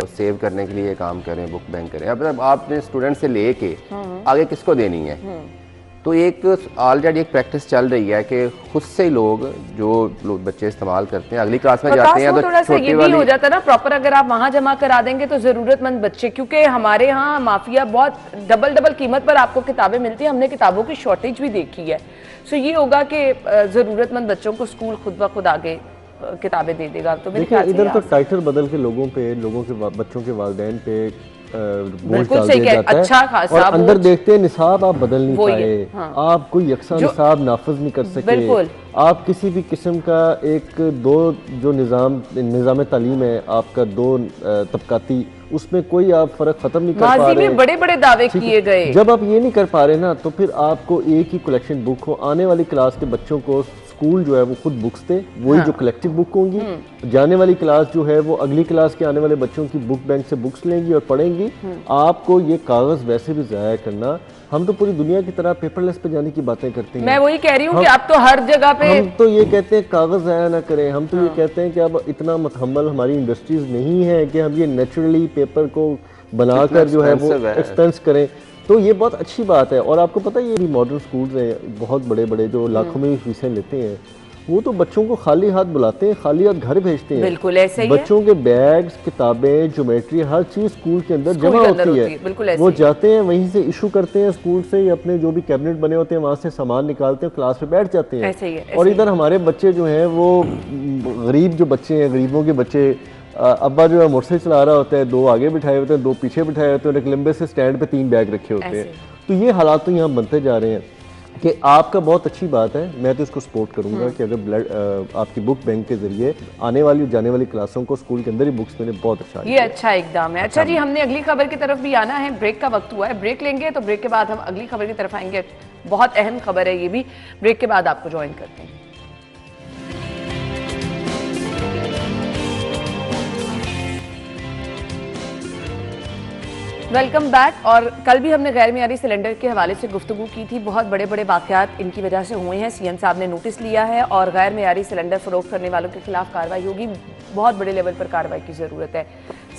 करने के लिए काम करें, बुक बैंक करें। अब आपने स्टूडेंट से लेके आगे किसको देनी है, तो एक ऑलरेडी एक प्रैक्टिस चल रही है कि खुद से लोग जो बच्चे इस्तेमाल करते हैं अगली क्लास में जाते हैं, तो छोटी वाली हो जाता है ना प्रॉपर। अगर आप वहां जमा करा देंगे तो जरूरतमंद बच्चे, क्योंकि हमारे यहाँ माफिया बहुत डबल कीमत पर आपको किताबें मिलती हैं, हमने किताबों की शॉर्टेज भी देखी है। सो ये होगा कि जरूरतमंद बच्चों को स्कूल खुद ब खुद आगे किताबें दे देगा। तो देखिए इधर तो टाइटल बदल के लोगों के बच्चों के वालिदैन पे बोझ डाल दिया जाता है। अच्छा और अंदर देखते हैं निसाब आप बदल नहीं पाए, हाँ। आप कोई यकसा निसाब नाफज नहीं कर सके, आप किसी भी किस्म का एक दो जो निज़ाम तालीम है आपका, 2 तबकाती, उसमें कोई आप फर्क खत्म नहीं कर पा रहे। बड़े बड़े दावे किए गए, जब आप ये नहीं कर पा रहे ना, तो फिर आपको एक ही कलेक्शन बुक हो, आने वाली क्लास के बच्चों को स्कूल जो है वो खुद बुक्स दे, वही हाँ। जो कलेक्टिव बुक होंगी, जाने वाली क्लास जो है वो अगली क्लास के आने वाले बच्चों की बुक बैंक से बुक्स लेंगी और पढ़ेंगी। आपको ये कागज वैसे भी ज़ाया करना, हम तो पूरी दुनिया की तरह पेपरलेस पे जाने की बातें करते हैं। मैं वही कह रही हूँ कि अब तो हर जगह पे हम तो ये कहते हैं कागज ज़ाया ना करें, हम तो ये कहते हैं कि अब इतना मतहम्मल हमारी इंडस्ट्रीज नहीं है कि हम ये नेचुरली पेपर को बनाकर जो है वो एक्सपेंस करें। तो ये बहुत अच्छी बात है। और आपको पता है ये भी मॉडर्न स्कूल्स हैं बहुत बड़े बड़े जो लाखों में भी फीसें लेते हैं, वो तो बच्चों को खाली हाथ बुलाते हैं, खाली हाथ घर भेजते हैं। बिल्कुल ऐसे ही बच्चों के बैग्स, किताबें, ज्योमेट्री, हर चीज स्कूल के अंदर जमा होती है। वो जाते हैं वहीं से इशू करते हैं, स्कूल से अपने जो भी कैबिनेट बने होते हैं वहां से सामान निकालते हैं, क्लास में बैठ जाते हैं। और इधर हमारे बच्चे जो हैं वो गरीब जो बच्चे हैं, गरीबों के बच्चे, अब्बा जो है मोटरसाइकिल चला रहा होता है, 2 आगे बिठाए होते हैं, 2 पीछे बिठाए होते हैं, एक लंबे से स्टैंड पे 3 बैग रखे होते हैं। तो ये हालात तो यहाँ बनते जा रहे हैं कि आपका बहुत अच्छी बात है, मैं तो इसको सपोर्ट करूंगा कि अगर आपकी बुक बैंक के जरिए आने वाली जाने वाली क्लासों को स्कूल के अंदर ही बुक्स मिले, बहुत अच्छा, ये अच्छा इकदाम है। अच्छा जी, हमने अगली खबर की तरफ भी आना है, ब्रेक का वक्त हुआ है, ब्रेक लेंगे तो ब्रेक के बाद हम अगली खबर की तरफ आएंगे। बहुत अहम खबर है ये भी, ब्रेक के बाद आपको ज्वाइन करते हैं। Welcome back. और कल भी हमने गैर मियारी सिलेंडर के हवाले से गुफ्तगू की थी। बहुत बड़े बड़े वाक़यात इनकी वजह से हुए हैं। सीएम साहब ने नोटिस लिया है और गैर मियारी सिलेंडर फरोख्त करने वालों के खिलाफ कार्रवाई होगी। बहुत बड़े लेवल पर कार्रवाई की ज़रूरत है।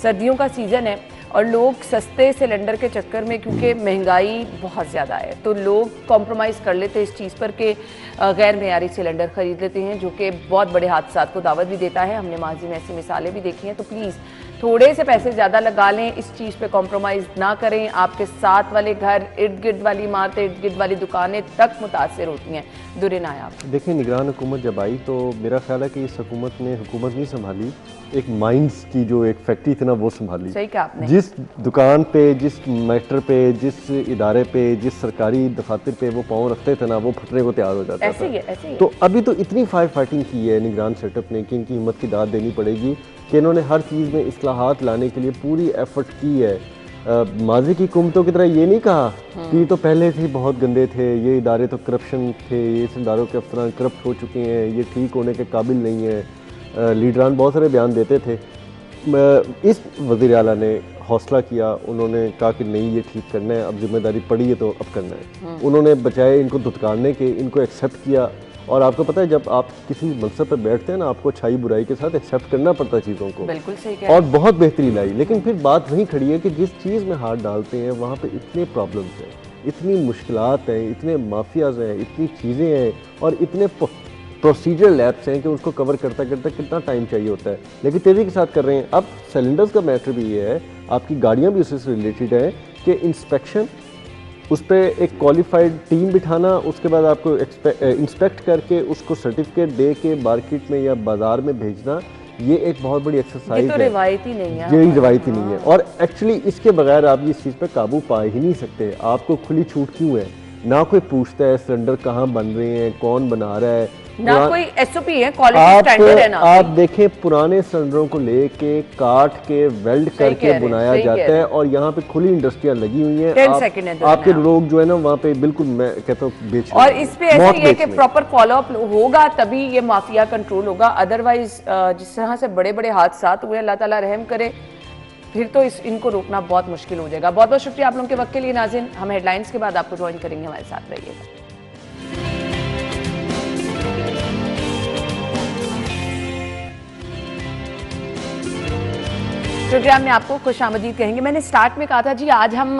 सर्दियों का सीज़न है और लोग सस्ते सिलेंडर के चक्कर में, क्योंकि महंगाई बहुत ज़्यादा है, तो लोग कॉम्प्रोमाइज़ कर लेते हैं इस चीज़ पर कि गैर मेयारी सिलेंडर ख़रीद लेते हैं, जो कि बहुत बड़े हादसात को दावत भी देता है। हमने माजी में ऐसी मिसालें भी देखी हैं। तो प्लीज़ थोड़े से पैसे ज़्यादा लगा लें, इस चीज़ पे कॉम्प्रोमाइज़ ना करें। आपके साथ वाले घर, इर्द गिर्द वाली इमारतें, इर्द गिर्द वाली दुकानें तक मुतासर होती हैं। दुरे नायाब देखिए, निगरान हुकूमत जब आई तो मेरा ख्याल है कि इस हुकूमत ने हुकूमत नहीं संभाली, एक माइंस की जो एक फैक्ट्री थी ना वो संभाली। सही कहा आपने। जिस दुकान पे, जिस मैटर पे, जिस इदारे पे, जिस सरकारी दफातर पे वो पाँव रखते थे ना, वो फटने को तैयार हो जाता ऐसे ही है, ऐसे ही है। तो अभी तो इतनी फायर फाइटिंग की है निगरान सेटअप ने कि इनकी हिम्मत की दाद देनी पड़ेगी कि इन्होंने हर चीज़ में इस्लाहात लाने के लिए पूरी एफर्ट की है। माजी की हुकूमतों की तरह ये नहीं कहा कि ये तो पहले से ही बहुत गंदे थे, ये इदारे तो करप्शन थे, ये इस इदारों के अफसरान करप्ट हो चुके हैं, ये ठीक होने के काबिल नहीं है। लीडरान बहुत सारे बयान देते थे। इस वज़ीर आला ने हौसला किया, उन्होंने कहा कि नहीं, ये ठीक करना है, अब जिम्मेदारी पड़ी है तो अब करना है। उन्होंने बचाए इनको धुतकारने के, इनको एक्सेप्ट किया। और आपको पता है जब आप किसी मनसब पर बैठते हैं ना, आपको अच्छाई बुराई के साथ एक्सेप्ट करना पड़ता है चीज़ों को। बिल्कुल सही कह रहे और बहुत बेहतरी लाई। लेकिन फिर बात वहीं खड़ी है कि जिस चीज़ में हाथ डालते हैं वहाँ पे इतने प्रॉब्लम्स हैं, इतनी मुश्किलात हैं, इतने माफियाज हैं, इतनी चीज़ें हैं और इतने प्रोसीजर लैब्स हैं कि उसको कवर करता करता कितना टाइम चाहिए होता है। लेकिन तेज़ी के साथ कर रहे हैं। अब सिलेंडर्स का मैटर भी ये है, आपकी गाड़ियाँ भी उससे रिलेटेड हैं कि इंस्पेक्शन, उस पर एक क्वालिफाइड टीम बिठाना, उसके बाद आपको इंस्पेक्ट करके उसको सर्टिफिकेट दे के मार्केट में या बाजार में भेजना, ये एक बहुत बड़ी एक्सरसाइज है। रिवायती नहीं है, ये रिवायती नहीं है। और एक्चुअली इसके बगैर आप इस चीज़ पर काबू पा ही नहीं सकते। आपको खुली छूट क्यों है? ना कोई पूछता है सिलेंडर कहाँ बन रहे हैं, कौन बना रहा है, ना कोई एसओपी है, क्वालिटी स्टैंडर्ड है ना। आप देखें पुराने सिलेंडरों को लेके काट के वेल्ड करके बनाया जाता है और यहाँ पे खुली इंडस्ट्रियां लगी हुई हैं। आपके लोग जो है ना वहाँ पे बिल्कुल, मैं कहता हूँ, बेच रहे हैं। और इस पे ऐसा ही है कि प्रॉपर फॉलो अप होगा तभी ये माफिया कंट्रोल होगा। अदरवाइज जिस तरह से बड़े बड़े हादसा हुए, अल्लाह ताला रहम करे, फिर तो इनको रोकना बहुत मुश्किल हो जाएगा। बहुत बहुत शुक्रिया आप लोगों के वक्त के लिए। नाज़रीन, हम हेडलाइंस के बाद आपको ज्वाइन करेंगे, हमारे साथ रहिएगा। प्रोग्राम में आपको खुशामदीद कहेंगे। मैंने स्टार्ट में कहा था जी आज हम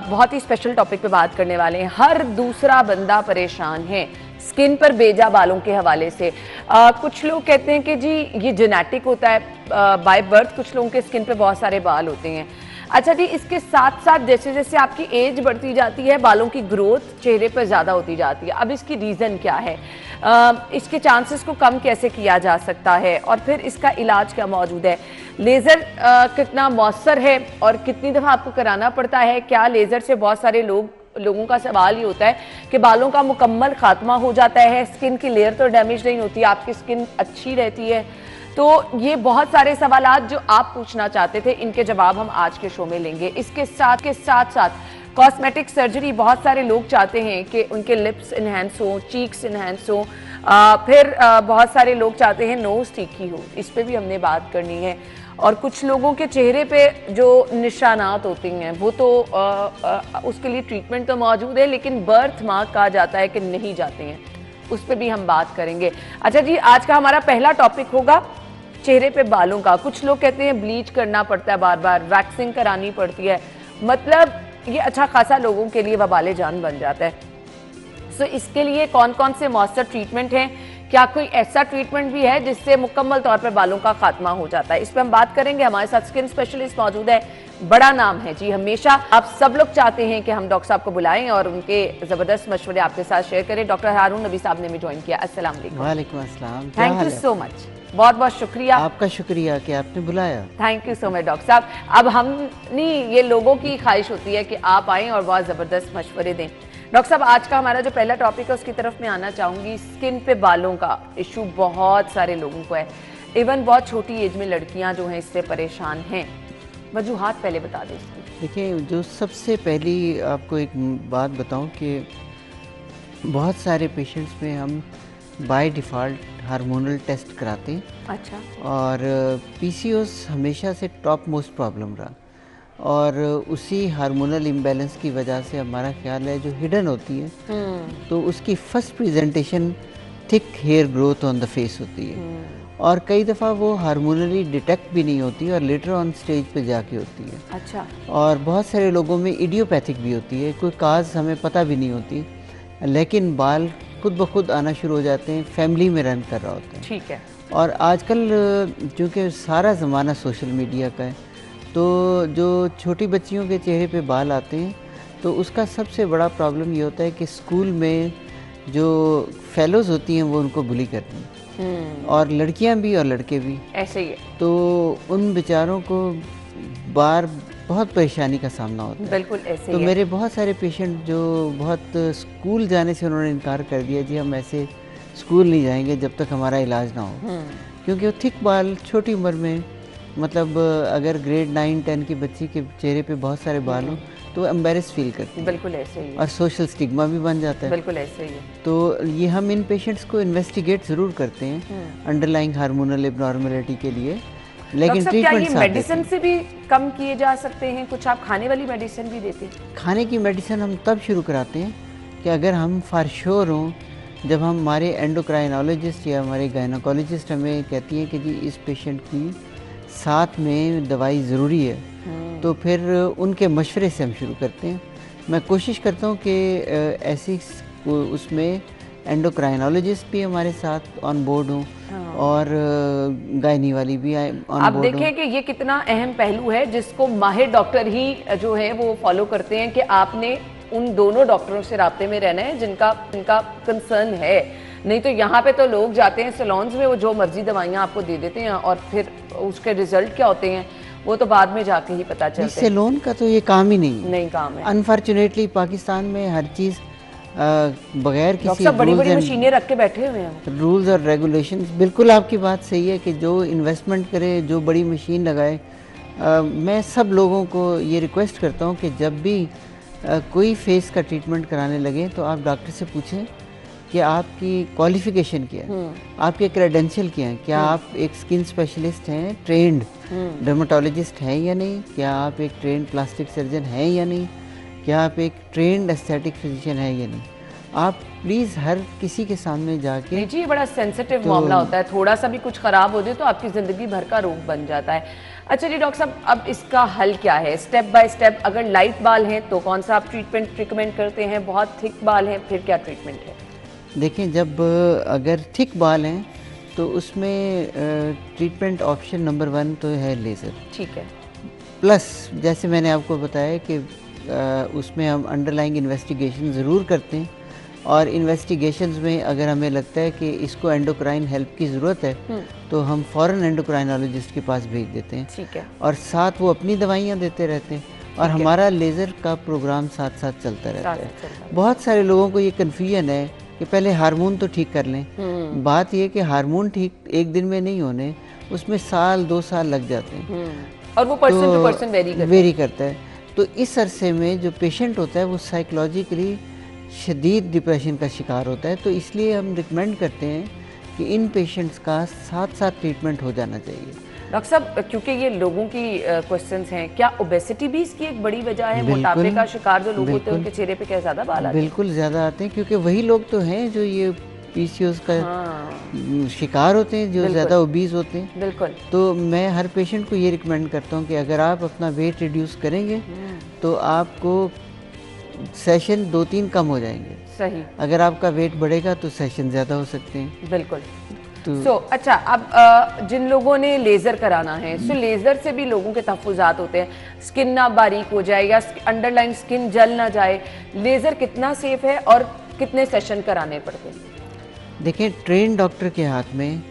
बहुत ही स्पेशल टॉपिक पे बात करने वाले हैं। हर दूसरा बंदा परेशान है स्किन पर बेजा बालों के हवाले से। कुछ लोग कहते हैं कि जी ये जेनेटिक होता है बाय बर्थ, कुछ लोगों के स्किन पे बहुत सारे बाल होते हैं। अच्छा जी, इसके साथ साथ जैसे जैसे आपकी एज बढ़ती जाती है, बालों की ग्रोथ चेहरे पर ज़्यादा होती जाती है। अब इसकी रीज़न क्या है, इसके चांसेस को कम कैसे किया जा सकता है और फिर इसका इलाज क्या मौजूद है, लेज़र कितना मौसर है और कितनी दफ़ा आपको कराना पड़ता है, क्या लेज़र से बहुत सारे लोगों का सवाल ये होता है कि बालों का मुकम्मल खात्मा हो जाता है, स्किन की लेयर तो डैमेज नहीं होती, आपकी स्किन अच्छी रहती है। तो ये बहुत सारे सवालात जो आप पूछना चाहते थे, इनके जवाब हम आज के शो में लेंगे। इसके साथ साथ कॉस्मेटिक सर्जरी बहुत सारे लोग चाहते हैं कि उनके लिप्स इन्हेंस हो, चीक्स इन्हेंस हो, फिर बहुत सारे लोग चाहते हैं नोज तीखी हो, इस पर भी हमने बात करनी है। और कुछ लोगों के चेहरे पे जो निशानात होती हैं वो तो उसके लिए ट्रीटमेंट तो मौजूद है, लेकिन बर्थ मार्क कहा जाता है कि नहीं जाते हैं, उस पर भी हम बात करेंगे। अच्छा जी, आज का हमारा पहला टॉपिक होगा चेहरे पे बालों का। कुछ लोग कहते हैं ब्लीच करना पड़ता है, बार बार वैक्सिंग करानी पड़ती है, मतलब ये अच्छा खासा लोगों के लिए वबाले जान बन जाता है। सो इसके लिए कौन कौन से मौसर ट्रीटमेंट हैं, क्या कोई ऐसा ट्रीटमेंट भी है जिससे मुकम्मल तौर पर बालों का खात्मा हो जाता है, इस पर हम बात करेंगे। हमारे साथ स्किन स्पेशलिस्ट मौजूद है, बड़ा नाम है जी, हमेशा आप सब लोग चाहते हैं कि हम डॉक्टर साहब को बुलाएं और उनके जबरदस्त मशवरे आपके साथ शेयर करें। डॉक्टर हारून नबी साहब ने भी ज्वाइन किया। अस्सलाम वालेकुम। वालेकुम अस्सलाम। थैंक यू सो मच, बहुत बहुत शुक्रिया। आपका शुक्रिया कि आपने बुलाया। Thank you so much doctor साहब। अब हमने ये लोगों की ख्वाहिश होती है कि आप आएँ और बहुत ज़बरदस्त मशवरे दें। डॉक्टर साहब, आज का हमारा जो पहला टॉपिक है उसकी तरफ मैं आना चाहूँगी। स्किन पे बालों का इशू बहुत सारे लोगों को है, इवन बहुत छोटी एज में लड़कियाँ जो हैं इससे परेशान हैं। वजूहात पहले बता दें इसकी। देखिए, जो सबसे पहली आपको एक बात बताऊं कि बहुत सारे पेशेंट्स में हम बाय डिफ़ॉल्ट हार्मोनल टेस्ट कराते हैं। अच्छा। और पीसीओएस हमेशा से टॉप मोस्ट प्रॉब्लम रहा और उसी हार्मोनल इम्बैलेंस की वजह से हमारा ख्याल है जो हिडन होती है तो उसकी first presentation thick hair growth on the face होती है और कई दफ़ा वो हार्मोनली डिटेक्ट भी नहीं होती और लेटर ऑन स्टेज पे जाके होती है। अच्छा। और बहुत सारे लोगों में इडियोपैथिक भी होती है, कोई काज हमें पता भी नहीं होती, लेकिन बाल खुद ब खुद आना शुरू हो जाते हैं, फैमिली में रन कर रहा होता है। ठीक है। और आजकल चूँकि सारा ज़माना सोशल मीडिया का है, तो जो छोटी बच्चियों के चेहरे पे बाल आते हैं तो उसका सबसे बड़ा प्रॉब्लम ये होता है कि स्कूल में जो फेलोज़ होती हैं वो उनको बुली करती हैं, और लड़कियां भी और लड़के भी ऐसे ही है। तो उन बेचारों को बार बहुत परेशानी का सामना होता है। बिल्कुल ऐसे तो ही मेरे बहुत सारे पेशेंट जो बहुत स्कूल जाने से उन्होंने इनकार कर दिया, जी हम ऐसे स्कूल नहीं जाएंगे जब तक हमारा इलाज ना हो, क्योंकि वो थिक बाल छोटी उम्र में, मतलब अगर ग्रेड 9-10 की बच्ची के चेहरे पे बहुत सारे बाल हों तो एम्बेरस फील करती है। बिल्कुल ऐसे ही है। और सोशल स्टिग्मा भी बन जाता है। बिल्कुल ऐसे ही है। तो ये हम इन पेशेंट्स को इन्वेस्टिगेट ज़रूर करते हैं अंडरलाइंग हार्मोनल एबनॉर्मलिटी के लिए, लेकिन ट्रीटमेंट मेडिसिन से भी कम किए जा सकते हैं? कुछ आप खाने वाली मेडिसिन भी देते हैं? खाने की मेडिसिन हम तब शुरू कराते हैं कि अगर हम फॉर श्योर हों, जब हमारे एंडोक्राइनोलॉजिस्ट या हमारे गायनोकोलॉजिस्ट हमें कहती हैं कि जी इस पेशेंट की साथ में दवाई ज़रूरी है, तो फिर उनके मशवरे से हम शुरू करते हैं। मैं कोशिश करता हूँ कि ऐसी उसमें एंडोक्राइनोलॉजिस्ट भी हमारे साथ ऑन बोर्ड हों और गायनी वाली भी ऑन बोर्ड। आप देखें कि ये कितना अहम पहलू है जिसको माहिर डॉक्टर ही जो है वो फॉलो करते हैं कि आपने उन दोनों डॉक्टरों से राब्ते में रहना है जिनका कंसर्न है। नहीं तो यहाँ पे तो लोग जाते हैं सैलून्स में, वो जो मर्जी दवाइयाँ आपको दे देते हैं और फिर उसके रिजल्ट क्या होते हैं वो तो बाद में जाके ही पता चलता है। सैलून का तो ये काम ही नहीं काम है। अनफॉर्चुनेटली पाकिस्तान में हर चीज़ बगैर किसी बड़ी बड़ी मशीनें रख के बैठे हुए हैं, रूल्स और रेगुलेशंस। बिल्कुल आपकी बात सही है कि जो इन्वेस्टमेंट करे, जो बड़ी मशीन लगाए, मैं सब लोगों को ये रिक्वेस्ट करता हूँ कि जब भी कोई फेस का ट्रीटमेंट कराने लगे तो आप डॉक्टर से पूछें कि आपकी क्वालिफिकेशन क्या है, आपके क्रेडेंशियल क्या हैं, क्या आप एक स्किन स्पेशलिस्ट हैं, ट्रेंड डर्मेटोलॉजिस्ट हैं या नहीं, क्या आप एक ट्रेंड प्लास्टिक सर्जन हैं या नहीं, क्या आप एक ट्रेंड एस्थेटिक फिजिशियन हैं या नहीं। आप प्लीज़ हर किसी के सामने जाके, जी ये बड़ा सेंसिटिव मामला होता है, थोड़ा सा भी कुछ ख़राब हो जाए तो आपकी ज़िंदगी भर का रोग बन जाता है। अच्छा जी डॉक्टर साहब, अब इसका हल क्या है स्टेप बाय स्टेप? अगर लाइट बाल हैं तो कौन सा आप ट्रीटमेंट रिकमेंड करते हैं? बहुत थिक बाल हैं फिर क्या ट्रीटमेंट है? देखें, जब अगर थिक बाल हैं तो उसमें ट्रीटमेंट ऑप्शन नंबर 1 तो है लेज़र। ठीक है। प्लस जैसे मैंने आपको बताया कि उसमें हम अंडरलाइंग इन्वेस्टिगेशन ज़रूर करते हैं, और इन्वेस्टिगेशंस में अगर हमें लगता है कि इसको एंडोक्राइन हेल्प की ज़रूरत है तो हम फ़ौरन एंडोक्राइनोलॉजिस्ट के पास भेज देते हैं। ठीक है। और साथ वो अपनी दवाइयाँ देते रहते हैं और हमारा लेज़र का प्रोग्राम साथ साथ चलता रहता है। बहुत सारे लोगों को ये कन्फ्यूजन है कि पहले हार्मोन तो ठीक कर लें। बात यह कि हार्मोन ठीक एक दिन में नहीं होने, उसमें साल 2 साल लग जाते हैं और वो पर्सन टू पर्सन वेरी करता है। तो इस अरसे में जो पेशेंट होता है वो साइकोलॉजिकली शदीद डिप्रेशन का शिकार होता है, तो इसलिए हम रिकमेंड करते हैं कि इन पेशेंट्स का साथ साथ ट्रीटमेंट हो जाना चाहिए। डॉक्टर साहब, क्योंकि ये लोगों की क्वेश्चंस हैं, क्या ओबेसिटी भी इसकी एक बड़ी वजह है? मोटापे का शिकार जो लोग होते हैं उनके चेहरे पे क्या ज़्यादा बाल आते हैं? बिल्कुल ज़्यादा आते हैं, क्योंकि वही लोग तो हैं जो ये पीसीओएस का शिकार होते हैं, जो ज़्यादा ओबीज होते हैं। बिल्कुल। तो मैं हर पेशेंट को ये रिकमेंड करता हूँ कि अगर आप अपना वेट रिड्यूस करेंगे तो आपको सेशन 2-3 कम हो जाएंगे। सही। अगर आपका वेट बढ़ेगा तो सेशन ज़्यादा हो सकते हैं। बिल्कुल। तो अच्छा, अब जिन लोगों ने लेज़र कराना है, सो लेज़र से भी लोगों के तहफ़्फ़ुज़ात होते हैं, स्किन ना बारीक हो जाए या अंडरलाइन स्किन जल ना जाए। लेज़र कितना सेफ है और कितने सेशन कराने पड़ते हैं? देखिए, ट्रेन डॉक्टर के हाथ में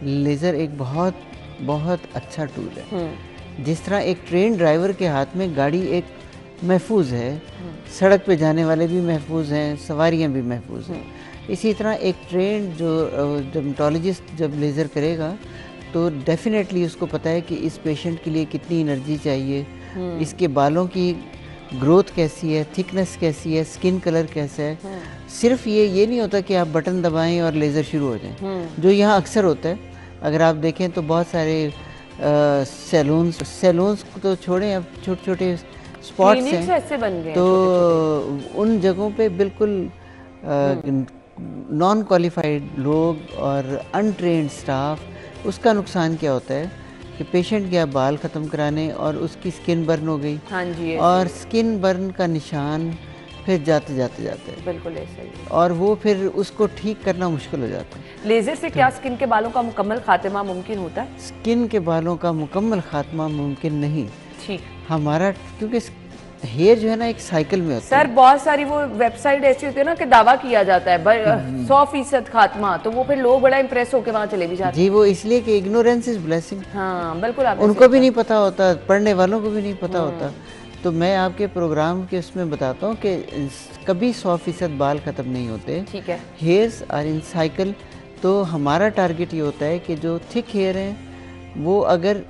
लेज़र एक बहुत बहुत अच्छा टूल है। जिस तरह एक ट्रेन ड्राइवर के हाथ में गाड़ी एक महफूज है, सड़क पे जाने वाले भी महफूज हैं, सवारियां भी महफूज हैं, इसी तरह एक ट्रेन जो डर्मेटोलॉजिस्ट जब लेज़र करेगा तो डेफिनेटली उसको पता है कि इस पेशेंट के लिए कितनी एनर्जी चाहिए, इसके बालों की ग्रोथ कैसी है, थिकनेस कैसी है, स्किन कलर कैसा है। सिर्फ ये नहीं होता कि आप बटन दबाएं और लेज़र शुरू हो जाए, जो यहाँ अक्सर होता है। अगर आप देखें तो बहुत सारे सैलून्स तो छोड़ें, अब छोटे छोटे स्पॉट्स हैं ऐसे बन गए, तो उन जगहों पे बिल्कुल नॉन क्वालिफाइड लोग और अनट्रेन्ड स्टाफ उसका नुकसान क्या होता है कि पेशेंट गया बाल ख़त्म कराने और उसकी स्किन बर्न हो गई। हाँ जी, और स्किन बर्न का निशान फिर जाते जाते बिल्कुल ऐसा ही। और वो फिर उसको ठीक करना मुश्किल हो जाता है। लेजर से क्या स्किन के बालों का मुकम्मल खात्मा मुमकिन होता है? स्किन के बालों का मुकम्मल खात्मा मुमकिन नहीं। ठीक। हमारा क्योंकि हेयर जो है ना एक साइकिल में होता सर है। बहुत सारी वो वेबसाइट ऐसी होती है ना कि दावा किया जाता है 100% खात्मा, तो वो फिर लोग बड़ा इंप्रेस होकर वहाँ चले भी जाते हैं। जी वो इसलिए कि इग्नोरेंस इज ब्लेसिंग। हाँ बिल्कुल, उनको भी नहीं पता होता, पढ़ने वालों को भी नहीं पता होता। तो मैं आपके प्रोग्राम के उसमें बताता हूँ कि कभी 100% बाल ख़त्म नहीं होते। ठीक है। Hairs are in cycle. तो हमारा टारगेट ये होता है कि जो थिक हेयर हैं वो अगर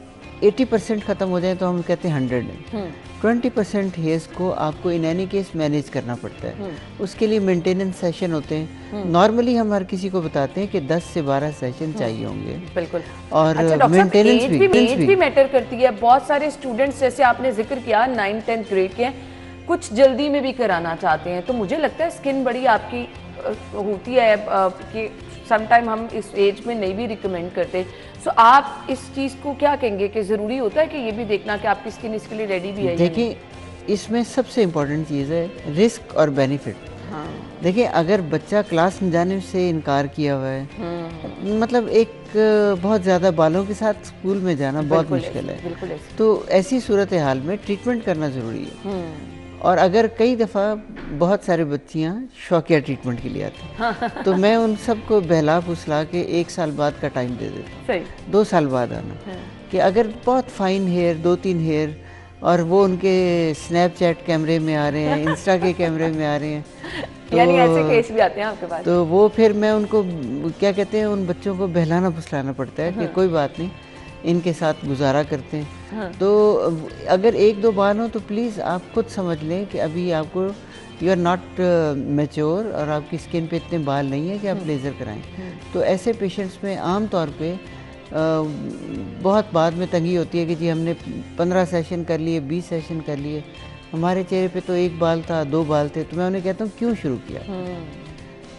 80% ख़त्म हो जाए तो हम कहते हैं 100 है। 20% हेयर्स को आपको इन एनी केस मैनेज करना पड़ता है। उसके लिए मेंटेनेंस सेशन होते हैं। नॉर्मली हम हर किसी को बताते हैं कि 10 से 12 सेशन चाहिए होंगे। बिल्कुल। और अच्छा, मेंटेनेंस एज भी मैटर करती है। बहुत सारे स्टूडेंट्स जैसे आपने जिक्र किया 9-10 ग्रेड के हैं, कुछ जल्दी में भी कराना चाहते हैं, तो मुझे लगता है स्किन बड़ी आपकी होती है कि समटाइम हम इस एज में नहीं भी रिकमेंड करते। सो आप इस चीज़ को क्या कहेंगे कि ज़रूरी होता है कि ये भी देखना कि आपकी स्किन इसके लिए रेडी भी है? देखिए इसमें सबसे इम्पोर्टेंट चीज़ है रिस्क और बेनिफिट। हाँ। देखिए अगर बच्चा क्लास में जाने से इनकार किया हुआ है, मतलब एक बहुत ज़्यादा बालों के साथ स्कूल में जाना बहुत मुश्किल है, तो ऐसी सूरत हाल में ट्रीटमेंट करना ज़रूरी है। और अगर कई दफ़ा बहुत सारे बच्चियाँ शौकिया ट्रीटमेंट के लिए आती हैं तो मैं उन सबको बहला फुसला के 1 साल बाद का टाइम दे देता हूँ, 2 साल बाद आना। कि अगर बहुत फाइन हेयर 2-3 हेयर और वो उनके स्नैपचैट कैमरे में आ रहे हैं, इंस्टा के कैमरे में आ रहे हैं, तो यानी ऐसे केस भी आते हैं आपके पास? तो वो फिर मैं उनको क्या कहते हैं, उन बच्चों को बहलाना फुसलाना पड़ता है कि कोई बात नहीं, इनके साथ गुजारा करते हैं। तो अगर 1-2 बाल हो तो प्लीज़ आप खुद समझ लें कि अभी आपको यू आर नॉट मैच्योर और आपकी स्किन पे इतने बाल नहीं है कि आप लेज़र कराएं। तो ऐसे पेशेंट्स में आम तौर पे बहुत बाद में तंगी होती है कि जी हमने 15 सेशन कर लिए, 20 सेशन कर लिए, हमारे चेहरे पे तो 1 बाल था, 2 बाल थे। तो मैं उन्हें कहता हूँ क्यों शुरू किया?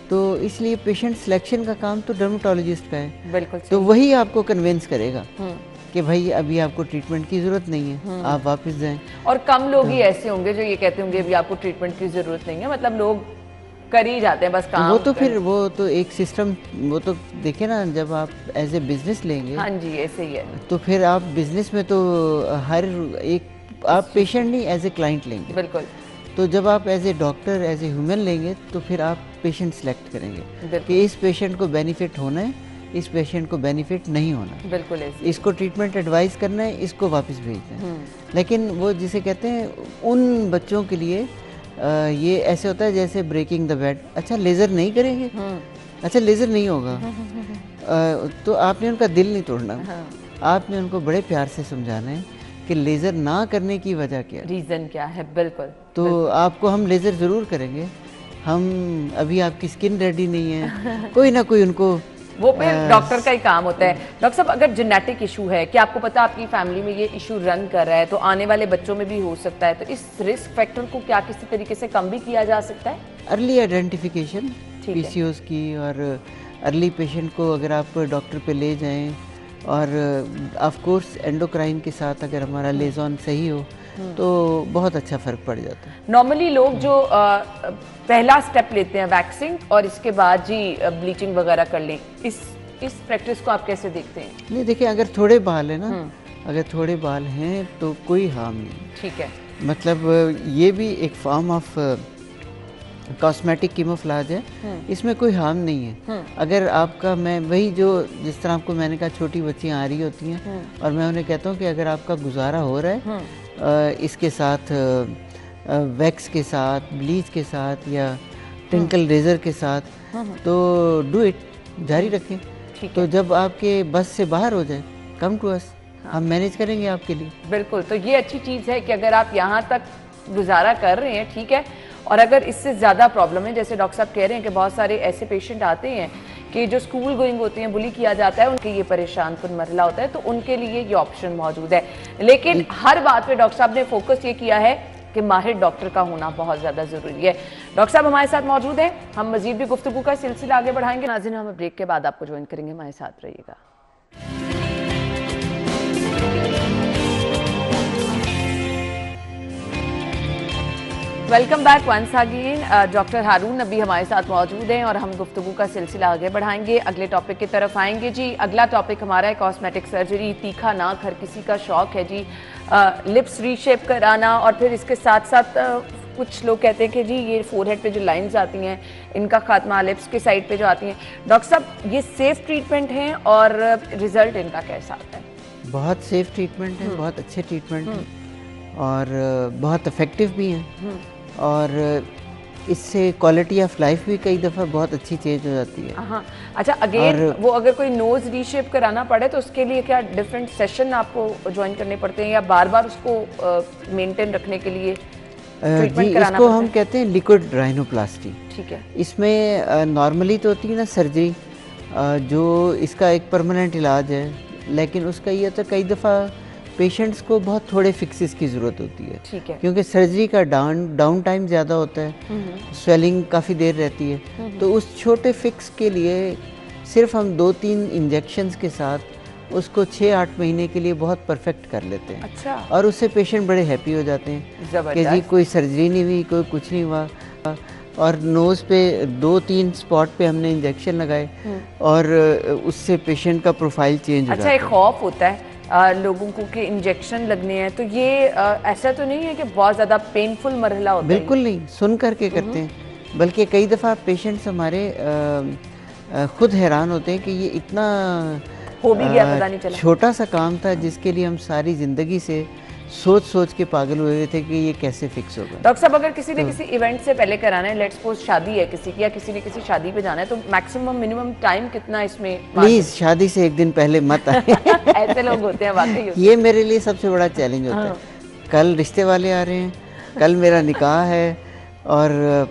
तो इसलिए पेशेंट सिलेक्शन का काम तो डर्मेटोलॉजिस्ट का है। बिल्कुल। तो वही आपको कन्विंस करेगा कि भाई अभी आपको ट्रीटमेंट की ज़रूरत नहीं है, आप वापस जाएं। और कम लोग ही ऐसे होंगे जो ये कहते होंगे अभी आपको ट्रीटमेंट की ज़रूरत नहीं है, मतलब लोग कर ही जाते हैं बस काम। वो तो फिर वो तो एक सिस्टम, वो तो देखिए ना, जब आप एज ए बिजनेस लेंगे, हाँ जी ऐसे ही है, तो फिर आप बिजनेस में तो हर एक आप पेशेंट नहीं एज ए क्लाइंट लेंगे। बिल्कुल। तो जब आप as a doctor as a human लेंगे तो फिर आप पेशेंट सेलेक्ट करेंगे कि इस पेशेंट को बेनिफिट होना है, इस पेशेंट को बेनिफिट नहीं होना। बिल्कुल ऐसे। इसको ट्रीटमेंट एडवाइस करना है, इसको वापस भेजना है। लेकिन वो जिसे कहते हैं उन बच्चों के लिए ये ऐसे होता है जैसे ब्रेकिंग द बेड। अच्छा लेज़र नहीं करेंगे, अच्छा लेज़र नहीं होगा, तो आपने उनका दिल नहीं तोड़ना। आपने उनको बड़े प्यार से समझाना है कि लेज़र ना करने की वजह क्या है, रीज़न क्या है। बिल्कुल। तो आपको हम लेज़र ज़रूर करेंगे, हम अभी आपकी स्किन रेडी नहीं है, कोई ना कोई उनको, वो फिर डॉक्टर का ही काम होता है। डॉक्टर साहब अगर जेनेटिक इशू है कि आपको पता आपकी फैमिली में ये इशू रन कर रहा है तो आने वाले बच्चों में भी हो सकता है, तो इस रिस्क फैक्टर को क्या किसी तरीके से कम भी किया जा सकता है? अर्ली आइडेंटिफिकेशन पीसीओएस की, और अर्ली पेशेंट को अगर आप डॉक्टर पे ले जाएं, और ऑफ कोर्स एंडोक्राइन के साथ अगर हमारा लेजॉन सही हो तो बहुत अच्छा फ़र्क पड़ जाता है। नॉर्मली लोग जो पहला स्टेप लेते हैं वैक्सिंग और इसके बाद जी ब्लीचिंग वगैरह कर लें, इस प्रैक्टिस को आप कैसे देखते हैं? नहीं देखिए, अगर थोड़े बाल है ना, अगर थोड़े बाल हैं तो कोई हार्म नहीं। ठीक है। मतलब ये भी एक फॉर्म ऑफ कॉस्मेटिक कीमोफ्लाज है, इसमें कोई हार्म नहीं है। अगर आपका, मैं वही जो जिस तरह आपको मैंने कहा छोटी बच्चियाँ आ रही होती हैं और मैं उन्हें कहता हूँ कि अगर आपका गुजारा हो रहा है इसके साथ वैक्स के साथ, ब्लीच के साथ या टिंकल रेजर के साथ, तो डू इट, जारी रखें। तो जब आपके बस से बाहर हो जाए, कम टू अस, हम मैनेज करेंगे आपके लिए। बिल्कुल। तो ये अच्छी चीज़ है कि अगर आप यहाँ तक गुजारा कर रहे हैं, ठीक है, और अगर इससे ज़्यादा प्रॉब्लम है, जैसे डॉक्टर साहब कह रहे हैं कि बहुत सारे ऐसे पेशेंट आते हैं कि जो स्कूल गोइंग होते हैं, बुली किया जाता है, उनके ये परेशान कुन मरला होता है, तो उनके लिए ये ऑप्शन मौजूद है। लेकिन हर बात पे डॉक्टर साहब ने फोकस ये किया है कि माहिर डॉक्टर का होना बहुत ज़्यादा ज़रूरी है। डॉक्टर साहब हमारे साथ मौजूद हैं, हम मजीद भी गुफ्तगू का सिलसिला आगे बढ़ाएंगे। नाज़रीन, हम ब्रेक के बाद आपको ज्वाइन करेंगे, हमारे साथ रहिएगा। Welcome back once again. Doctor Haroon अभी हमारे साथ मौजूद हैं और हम गुफ्तगू का सिलसिला आगे बढ़ाएंगे, अगले टॉपिक की तरफ आएंगे जी। अगला टॉपिक हमारा है कॉस्मेटिक सर्जरी। तीखा नाक हर किसी का शौक है जी, लिप्स रीशेप कराना, और फिर इसके साथ साथ कुछ लोग कहते हैं कि जी ये फोरहेड पे जो लाइंस आती हैं इनका खात्मा, लिप्स के साइड पे जो आती हैं। डॉक्टर साहब ये सेफ ट्रीटमेंट है और रिजल्ट इनका कैसा आता है? बहुत सेफ ट्रीटमेंट है, बहुत अच्छे ट्रीटमेंट हैं और बहुत इफ़ेक्टिव भी हैं, और इससे क्वालिटी ऑफ लाइफ भी कई दफ़ा बहुत अच्छी चेंज हो जाती है। हाँ, अच्छा अगेन वो अगर कोई नोज रीशेप कराना पड़े तो उसके लिए क्या डिफरेंट सेशन आपको ज्वाइन करने पड़ते हैं या बार बार उसको मेंटेन रखने के लिए ट्रीटमेंट कराना इसको पड़ता हम है? कहते हैं लिक्विड राइनोप्लास्टी। ठीक है। इसमें नॉर्मली तो होती है ना सर्जरी, जो इसका एक परमानेंट इलाज है, लेकिन उसका ये होता है कई दफ़ा पेशेंट्स को बहुत थोड़े फिक्सेस की ज़रूरत होती है, ठीक है। क्योंकि सर्जरी का डाउन टाइम ज़्यादा होता है, स्वेलिंग काफ़ी देर रहती है, तो उस छोटे फिक्स के लिए सिर्फ हम 2-3 इंजेक्शंस के साथ उसको 6-8 महीने के लिए बहुत परफेक्ट कर लेते हैं। अच्छा। और उससे पेशेंट बड़े हैप्पी हो जाते हैं कि जबरदस्त। जी कोई सर्जरी नहीं हुई, कोई कुछ नहीं हुआ, और नोज़ पे 2-3 स्पॉट पे हमने इंजेक्शन लगाए और उससे पेशेंट का प्रोफाइल चेंज हो अच्छा, जाता एक खौफ होता है लोगों को कि इंजेक्शन लगने हैं, तो ये ऐसा तो नहीं है कि बहुत ज़्यादा पेनफुल मरहला होता है? बिल्कुल नहीं, सुन करके करते हैं, बल्कि कई दफ़ा पेशेंट्स हमारे खुद हैरान होते हैं कि ये इतना हो भी गया पता नहीं चला। छोटा सा काम था जिसके लिए हम सारी ज़िंदगी से सोच सोच के पागल हुए थे कि ये कैसे फिक्स होगा। डॉक्टर साहब अगर किसी ने किसी इवेंट से पहले कराना है, लेट्स सपोज शादी है किसी की या किसी ने किसी शादी पे जाना है, तो मैक्सिमम मिनिमम टाइम कितना इसमें? प्लीज़ शादी से एक दिन पहले मत आए। ऐसे लोग होते हैं, वाकई होते हैं। ये मेरे लिए सबसे बड़ा चैलेंज होता है। कल रिश्ते वाले आ रहे हैं, कल मेरा निकाह है और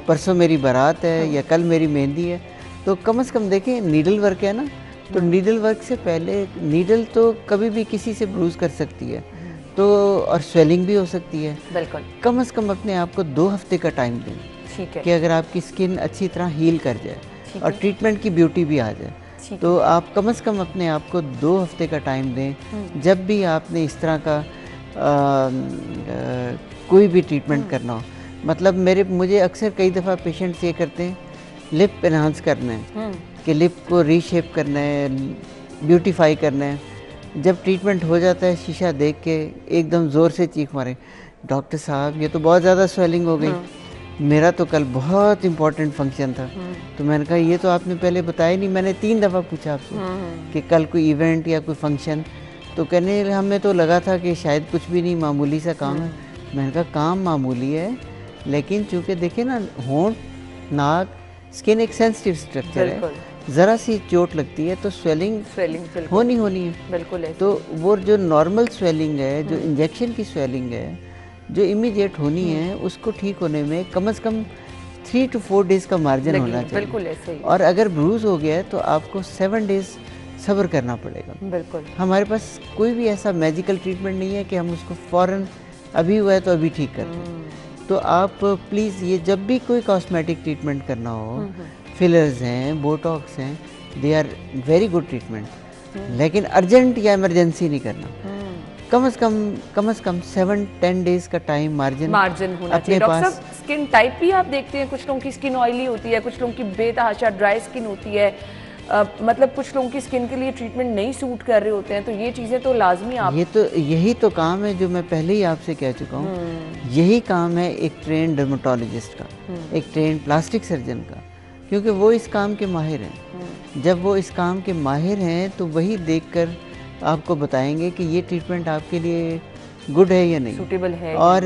परसों मेरी बारात है या कल मेरी मेहंदी है, तो कम से कम देखें नीडल वर्क है ना, तो नीडल वर्क से पहले नीडल तो कभी भी किसी से ब्रूज कर सकती है, तो और स्वेलिंग भी हो सकती है। बिल्कुल। कम से कम अपने आप को 2 हफ्ते का टाइम दें ठीक है। कि अगर आपकी स्किन अच्छी तरह हील कर जाए और ट्रीटमेंट की ब्यूटी भी आ जाए, ठीक तो आप कम से कम अपने आप को 2 हफ्ते का टाइम दें। जब भी आपने इस तरह का कोई भी ट्रीटमेंट करना हो, मतलब मुझे अक्सर कई दफ़ा पेशेंट्स ये करते हैं लिप एनहांस करना है कि लिप को रीशेप करना है, ब्यूटीफाई करना है। जब ट्रीटमेंट हो जाता है शीशा देख के एकदम ज़ोर से चीख मारे, डॉक्टर साहब ये तो बहुत ज़्यादा स्वेलिंग हो गई, मेरा तो कल बहुत इम्पोर्टेंट फंक्शन था। तो मैंने कहा ये तो आपने पहले बताया नहीं, मैंने 3 दफ़ा पूछा आपसे कि कल कोई इवेंट या कोई फंक्शन, तो कहने हमें तो लगा था कि शायद कुछ भी नहीं, मामूली सा काम है। मैंने कहा काम मामूली है, लेकिन चूँकि देखिए ना होंठ, नाक, स्किन एक सेंसिटिव स्ट्रक्चर है, ज़रा सी चोट लगती है तो स्वेलिंग होनी है। बिल्कुल है। तो वो जो नॉर्मल स्वेलिंग है, जो इंजेक्शन की स्वेलिंग है, जो इमीडिएट होनी है, उसको ठीक होने में कम से कम 3 to 4 डेज़ का मार्जिन होना चाहिए। बिल्कुल ऐसे ही। और अगर ब्रूज हो गया है तो आपको 7 डेज़ सब्र करना पड़ेगा। बिल्कुल। हमारे पास कोई भी ऐसा मैजिकल ट्रीटमेंट नहीं है कि हम उसको फ़ौरन अभी हुआ है तो अभी ठीक कर दें। तो आप प्लीज़ ये जब भी कोई कॉस्मेटिक ट्रीटमेंट करना हो, फिलर्स हैं, बोटॉक्स हैं, they are very good treatment, लेकिन अर्जेंट या इमरजेंसी नहीं करना। कम से कम 7-10 डेज़ का टाइम मार्जिन होना चाहिए। डॉक्टर साहब स्किन टाइप भी आप देखते हैं, कुछ लोगों की स्किन ऑयली होती है, कुछ लोगों की बेतहाशा ड्राई स्किन होती है, मतलब कुछ लोगों की स्किन के लिए ट्रीटमेंट नहीं सूट कर रहे होते हैं, तो ये चीज़ें तो लाजमी आप यही तो काम है जो मैं पहले ही आपसे कह चुका हूँ। यही काम है एक ट्रेन डर्मेटोलॉजिस्ट का, एक ट्रेन प्लास्टिक सर्जन का, क्योंकि वो इस काम के माहिर हैं। जब वो इस काम के माहिर हैं तो वही देखकर आपको बताएंगे कि ये ट्रीटमेंट आपके लिए गुड है या नहीं, सूटेबल है। और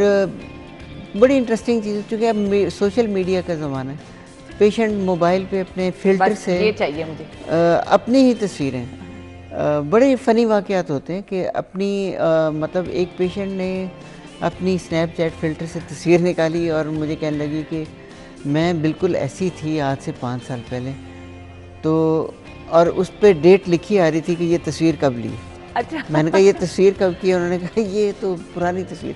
बड़ी इंटरेस्टिंग चीज़, क्योंकि अब सोशल मीडिया का ज़माना है, पेशेंट मोबाइल पे अपने फिल्टर से ये चाहिए मुझे अपनी ही तस्वीरें, बड़े फ़नी वाक़यात होते हैं कि अपनी मतलब एक पेशेंट ने अपनी स्नैपचैट फ़िल्टर से तस्वीर निकाली और मुझे कहने लगी कि मैं बिल्कुल ऐसी थी आज से 5 साल पहले, तो और उस पर डेट लिखी आ रही थी कि ये तस्वीर कब ली। अच्छा। मैंने कहा ये तस्वीर कब की है? उन्होंने कहा ये तो पुरानी तस्वीर।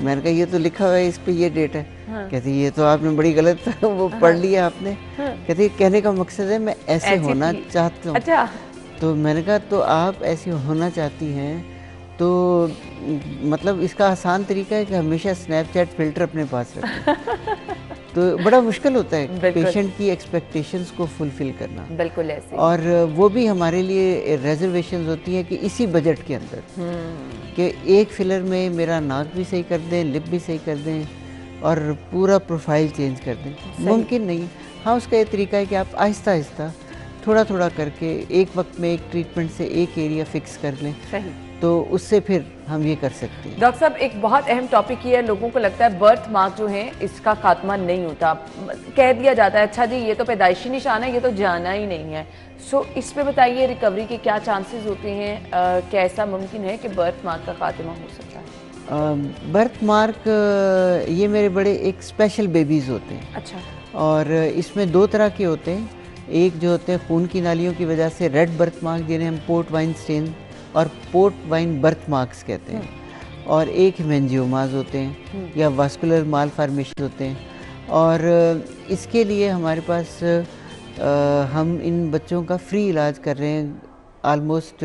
मैंने कहा ये तो लिखा हुआ है इस पे, ये डेट है। कहती ये तो आपने बड़ी गलत वो पढ़ लिया आपने। कहती कहने का मकसद है मैं ऐसे होना चाहती हूँ। अच्छा। तो मैंने कहा तो आप ऐसी होना चाहती हैं तो मतलब इसका आसान तरीका है कि हमेशा स्नैपचैट फ़िल्टर अपने पास रखें। तो बड़ा मुश्किल होता है बिल्कुल। पेशेंट की एक्सपेक्टेशंस को फुलफिल करना। बिल्कुल ऐसे। और वो भी हमारे लिए रिजर्वेशंस होती है कि इसी बजट के अंदर कि एक फिलर में मेरा नाक भी सही कर दें, लिप भी सही कर दें और पूरा प्रोफाइल चेंज कर दें, मुमकिन नहीं। हाँ, उसका ये तरीका है कि आप आहिस्ता आहिस्ता थोड़ा थोड़ा करके एक वक्त में एक ट्रीटमेंट से एक एरिया फिक्स कर लें, सही, तो उससे फिर हम ये कर सकते हैं। डॉक्टर साहब एक बहुत अहम टॉपिक ये है, लोगों को लगता है बर्थ मार्क जो है इसका खात्मा नहीं होता, कह दिया जाता है अच्छा जी ये तो पैदाइशी निशान है, ये तो जाना ही नहीं है। सो इस पे बताइए रिकवरी के क्या चांसेस होते हैं, क्या ऐसा मुमकिन है कि बर्थ मार्क का खात्मा हो सकता है? बर्थ मार्क ये मेरे बड़े एक स्पेशल बेबीज़ होते हैं। अच्छा। और इसमें दो तरह के होते हैं, एक जो होते हैं खून की नालियों की वजह से रेड बर्थ मार्क जिन्हें हम पोर्ट वाइन स्टेन और पोर्ट वाइन बर्थ मार्क्स कहते हैं, और एक हेमेंजियोमास होते हैं या वास्कुलर मालफॉर्मेशन होते हैं। और इसके लिए हमारे पास हम इन बच्चों का फ्री इलाज कर रहे हैं ऑलमोस्ट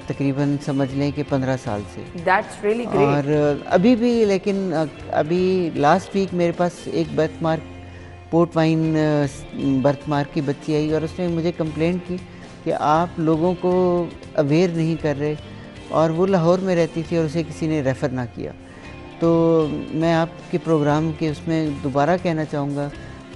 तकरीबन समझ लें कि 15 साल से। That's really great. और अभी भी, लेकिन अभी लास्ट वीक मेरे पास एक birth mark port wine birth mark की बच्ची आई और उसने मुझे कंप्लेंट की कि आप लोगों को अवेयर नहीं कर रहे, और वो लाहौर में रहती थी और उसे किसी ने रेफ़र ना किया। तो मैं आपके प्रोग्राम के उसमें दोबारा कहना चाहूँगा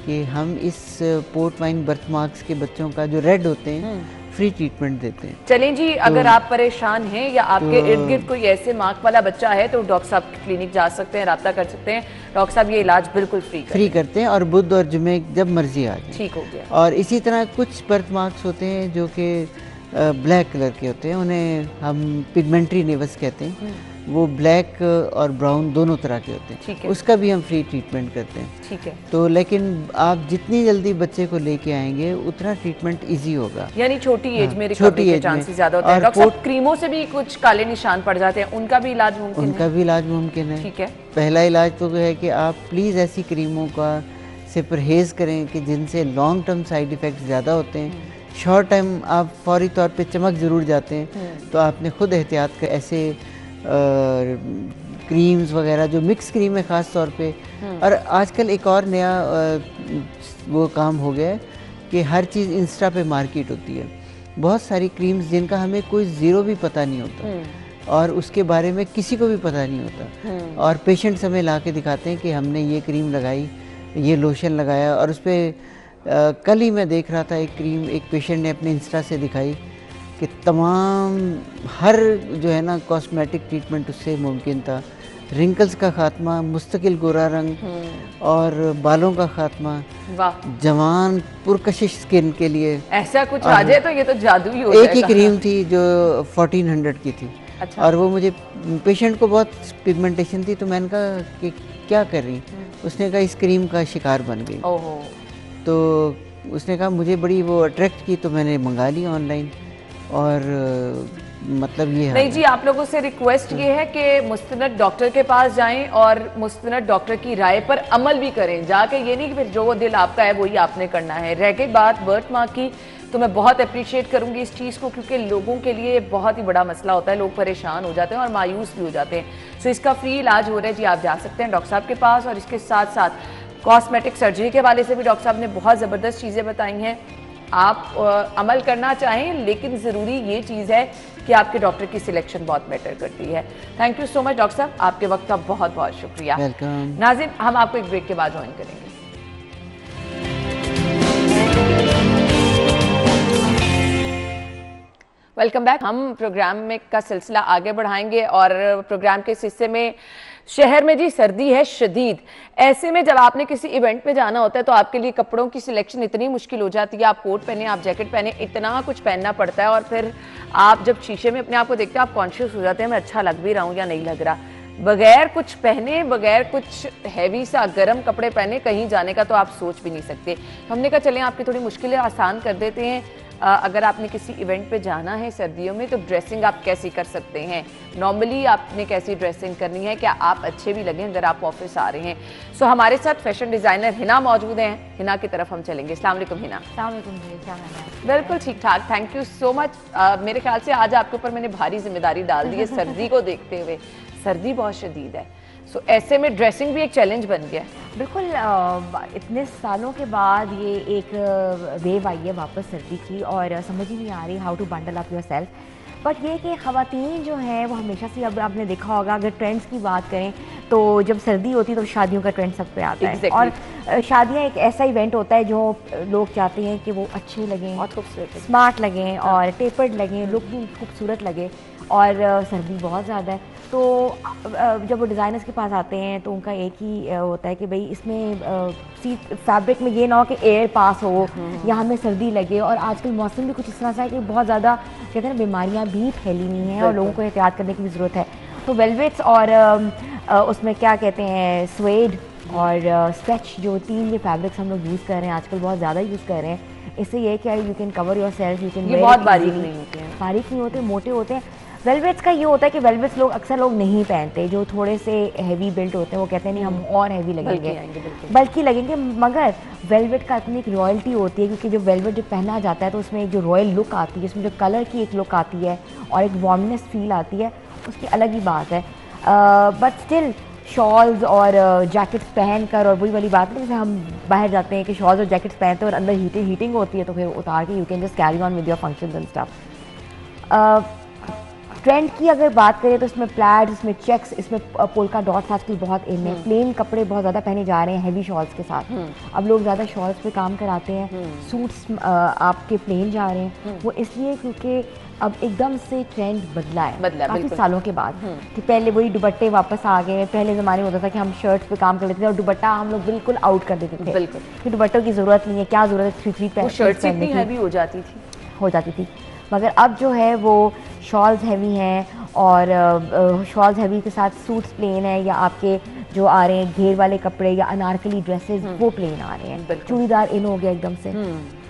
कि हम इस पोर्ट वाइन बर्थ मार्क्स के बच्चों का जो रेड होते हैं फ्री ट्रीटमेंट देते हैं। चलें जी, अगर आप परेशान हैं या आपके इर्द गिर्द कोई ऐसे मार्क वाला बच्चा है तो डॉक्टर साहब की क्लिनिक जा सकते हैं, रब्ता कर सकते हैं। डॉक्टर साहब ये इलाज बिल्कुल फ्री करते हैं और बुध और जुमे जब मर्जी आ जाए ठीक हो गया। और इसी तरह कुछ बर्थ मार्क्स होते हैं जो कि ब्लैक कलर के होते हैं, उन्हें हम पिगमेंटरी नेवस कहते हैं। वो ब्लैक और ब्राउन दोनों तरह के होते ठीक हैं, है। उसका भी हम फ्री ट्रीटमेंट करते हैं। ठीक है। तो लेकिन आप जितनी जल्दी बच्चे को लेके आएंगे उतना ट्रीटमेंट इजी होगा, यानी छोटी एज में छोटी रिकवरी के एज में। चांसेस ज्यादा होते हैं। और डॉक्टर साहब क्रीमों से भी कुछ काले निशान पड़ जाते हैं, उनका भी इलाज मुमकिन है? उनका भी इलाज मुमकिन है। ठीक है। पहला इलाज तो है कि आप प्लीज़ ऐसी क्रीमों का से परहेज़ करें कि जिनसे लॉन्ग टर्म साइड इफ़ेक्ट्स ज़्यादा होते हैं। शॉर्ट टाइम आप फौरी तौर पे चमक ज़रूर जाते हैं, तो आपने खुद एहतियात कर ऐसे क्रीम्स वगैरह जो मिक्स क्रीम है ख़ास तौर पे। और आजकल एक और नया वो काम हो गया है कि हर चीज़ इंस्टा पे मार्केट होती है, बहुत सारी क्रीम्स जिनका हमें कोई ज़ीरो भी पता नहीं होता और उसके बारे में किसी को भी पता नहीं होता, और पेशेंट्स हमें ला के दिखाते हैं कि हमने ये क्रीम लगाई, ये लोशन लगाया। और उस पर कल ही मैं देख रहा था एक क्रीम एक पेशेंट ने अपने इंस्टा से दिखाई कि तमाम हर जो है ना कॉस्मेटिक ट्रीटमेंट उससे मुमकिन था। रिंकल्स का खात्मा, मुस्तकिल गोरा रंग और बालों का खात्मा, वाह, जवान पुरकशिश स्किन के लिए ऐसा कुछ आ जाए तो ये तो जादू ही हो एक ही जाएगा। क्रीम थी जो 1400 की थी। अच्छा। और वो मुझे पेशेंट को बहुत पिगमेंटेशन थी, तो मैंने कहा कि क्या कर रही, उसने कहा इस क्रीम का शिकार बन गई। ओहो। तो उसने कहा मुझे बड़ी वो अट्रैक्ट की, तो मैंने मंगा ली ऑनलाइन। और मतलब ये नहीं जी, आप लोगों से रिक्वेस्ट ये है कि मुस्तनद डॉक्टर के पास जाएं और मुस्तनद डॉक्टर की राय पर अमल भी करें, जाके ये नहीं कि फिर जो दिल आपका है वही आपने करना है। रह गई बात बर्थ मार्क की, तो मैं बहुत अप्रिशिएट करूंगी इस चीज़ को, क्योंकि लोगों के लिए बहुत ही बड़ा मसला होता है, लोग परेशान हो जाते हैं और मायूस भी हो जाते हैं। सो इसका फ्री इलाज हो रहा है जी, आप जा सकते हैं डॉक्टर साहब के पास। और इसके साथ साथ कॉस्मेटिक सर्जरी के हवाले से भी डॉक्टर साहब ने बहुत ज़बरदस्त चीज़ें बताई हैं। आप अमल करना चाहें, लेकिन ज़रूरी ये चीज़ है कि आपके डॉक्टर की सिलेक्शन बहुत मैटर करती है। Thank you so much doctor साहब, आपके वक्त का बहुत बहुत शुक्रिया। वेलकम। नाज़िम, हम आपको एक ब्रेक के बाद ज्वाइन करेंगे। Welcome back. हम प्रोग्राम में का सिलसिला आगे बढ़ाएंगे और प्रोग्राम के इस हिस्से में शहर में जी सर्दी है शदीद। ऐसे में जब आपने किसी इवेंट पे जाना होता है तो आपके लिए कपड़ों की सिलेक्शन इतनी मुश्किल हो जाती है। आप कोट पहने, आप जैकेट पहने, इतना कुछ पहनना पड़ता है और फिर आप जब शीशे में अपने आप को देखते हैं आप कॉन्शियस हो जाते हैं मैं अच्छा लग भी रहा हूँ या नहीं लग रहा। बगैर कुछ पहने, बगैर कुछ हैवी सा गर्म कपड़े पहने कहीं जाने का तो आप सोच भी नहीं सकते। हमने कहा चलें आपकी थोड़ी मुश्किलें आसान कर देते हैं। अगर आपने किसी इवेंट पे जाना है सर्दियों में तो ड्रेसिंग आप कैसी कर सकते हैं, नॉर्मली आपने कैसी ड्रेसिंग करनी है, क्या आप अच्छे भी लगें अगर आप ऑफिस आ रहे हैं। सो हमारे साथ फैशन डिज़ाइनर हिना मौजूद हैं, हिना की तरफ हम चलेंगे। अस्सलाम वालेकुम हिना। अस्सलाम वालेकुम जी, क्या हाल है? बिल्कुल ठीक ठाक, थैंक यू सो मच। मेरे ख्याल से आज आपके ऊपर मैंने भारी जिम्मेदारी डाल दी है सर्दी को देखते हुए, सर्दी बहुत शदीद है। सो ऐसे में ड्रेसिंग भी एक चैलेंज बन गया है। बिल्कुल इतने सालों के बाद ये एक वेव आई है वापस सर्दी की, और समझ ही नहीं आ रही how to bundle up yourself. But ये कि ख़वातीन जो हैं वो हमेशा से, अब आपने देखा होगा अगर ट्रेंड्स की बात करें तो जब सर्दी होती है तो शादियों का ट्रेंड सब पे आता है। और शादियाँ एक ऐसा इवेंट होता है जो लोग चाहते हैं कि वो अच्छे लगें, बहुत खूबसूरत, स्मार्ट लगें और टेपर्ड लगें, लुक भी खूबसूरत लगे। और सर्दी बहुत ज़्यादा है, तो जब वो डिज़ाइनर्स के पास आते हैं तो उनका एक ही होता है कि भाई इसमें फैब्रिक में ये ना हो कि एयर पास हो या हमें सर्दी लगे। और आजकल मौसम भी कुछ इस तरह से है कि बहुत ज़्यादा कहते हैं ना बीमारियाँ भी फैली हुई हैं और लोगों को एहतियात करने की भी ज़रूरत है। तो वेलवेट्स और उसमें क्या कहते हैं स्वेड और स्ट्रेच, जो तीन ये फैब्रिक्स हम लोग यूज़ कर रहे हैं आजकल, बहुत ज़्यादा यूज़ कर रहे हैं। इससे ये क्या you can cover your self, you can, बहुत बारीक नहीं होते हैं, बारीक नहीं होते, मोटे होते हैं। वेलवेट्स का ये होता है कि वेलवेट्स अक्सर लोग नहीं पहनते, जो थोड़े से हैवी बिल्ट होते हैं वो कहते हैं नहीं हम और हैवी लगेंगे, बल्कि लगेंगे। मगर वेलवेट का अपनी एक रॉयल्टी होती है, क्योंकि जो वेलवेट जो पहना जाता है तो उसमें एक जो रॉयल लुक आती है, उसमें जो कलर की एक लुक आती है और एक वार्मनेस फील आती है, उसकी अलग ही बात है। बट स्टिल शॉल्स और जैकेट्स पहन कर, और वही वाली बात है जैसे हम बाहर जाते हैं कि शॉल्स और जैकेट्स पहनते हैं और अंदर हीटिंग होती है, तो फिर उतार के you can just carry on with your functions and stuff. Trend की अगर बात करें तो इसमें प्लैड्स, इसमें चेक्स, इसमें पोल्का डॉट्स आजकल बहुत इन है। प्लेन कपड़े बहुत ज़्यादा पहने जा रहे हैं हैवी शॉल्स के साथ। अब लोग ज़्यादा शॉल्स पे काम कराते हैं, सूट्स आपके प्लेन जा रहे हैं। वो इसलिए क्योंकि अब एकदम से ट्रेंड बदला है काफ़ी सालों के बाद, कि पहले वही दुपट्टे वापस आ गए। पहले ज़माने में होता था कि हम शर्ट्स पे काम कर लेते थे और दुपट्टा हम लोग बिल्कुल आउट कर देते थे, कि दुपट्टों की ज़रूरत नहीं है, क्या ज़रूरत है थ्री शर्ट्स इतनी हैवी हो जाती थी। मगर अब जो है वो शॉल्स हैवी हैं, और शॉल्स हैवी के साथ सूट्स प्लेन है, या आपके जो आ रहे हैं घेर वाले कपड़े या अनारकली ड्रेसेस वो प्लेन आ रहे हैं। चूड़ीदार इन हो गया एकदम से,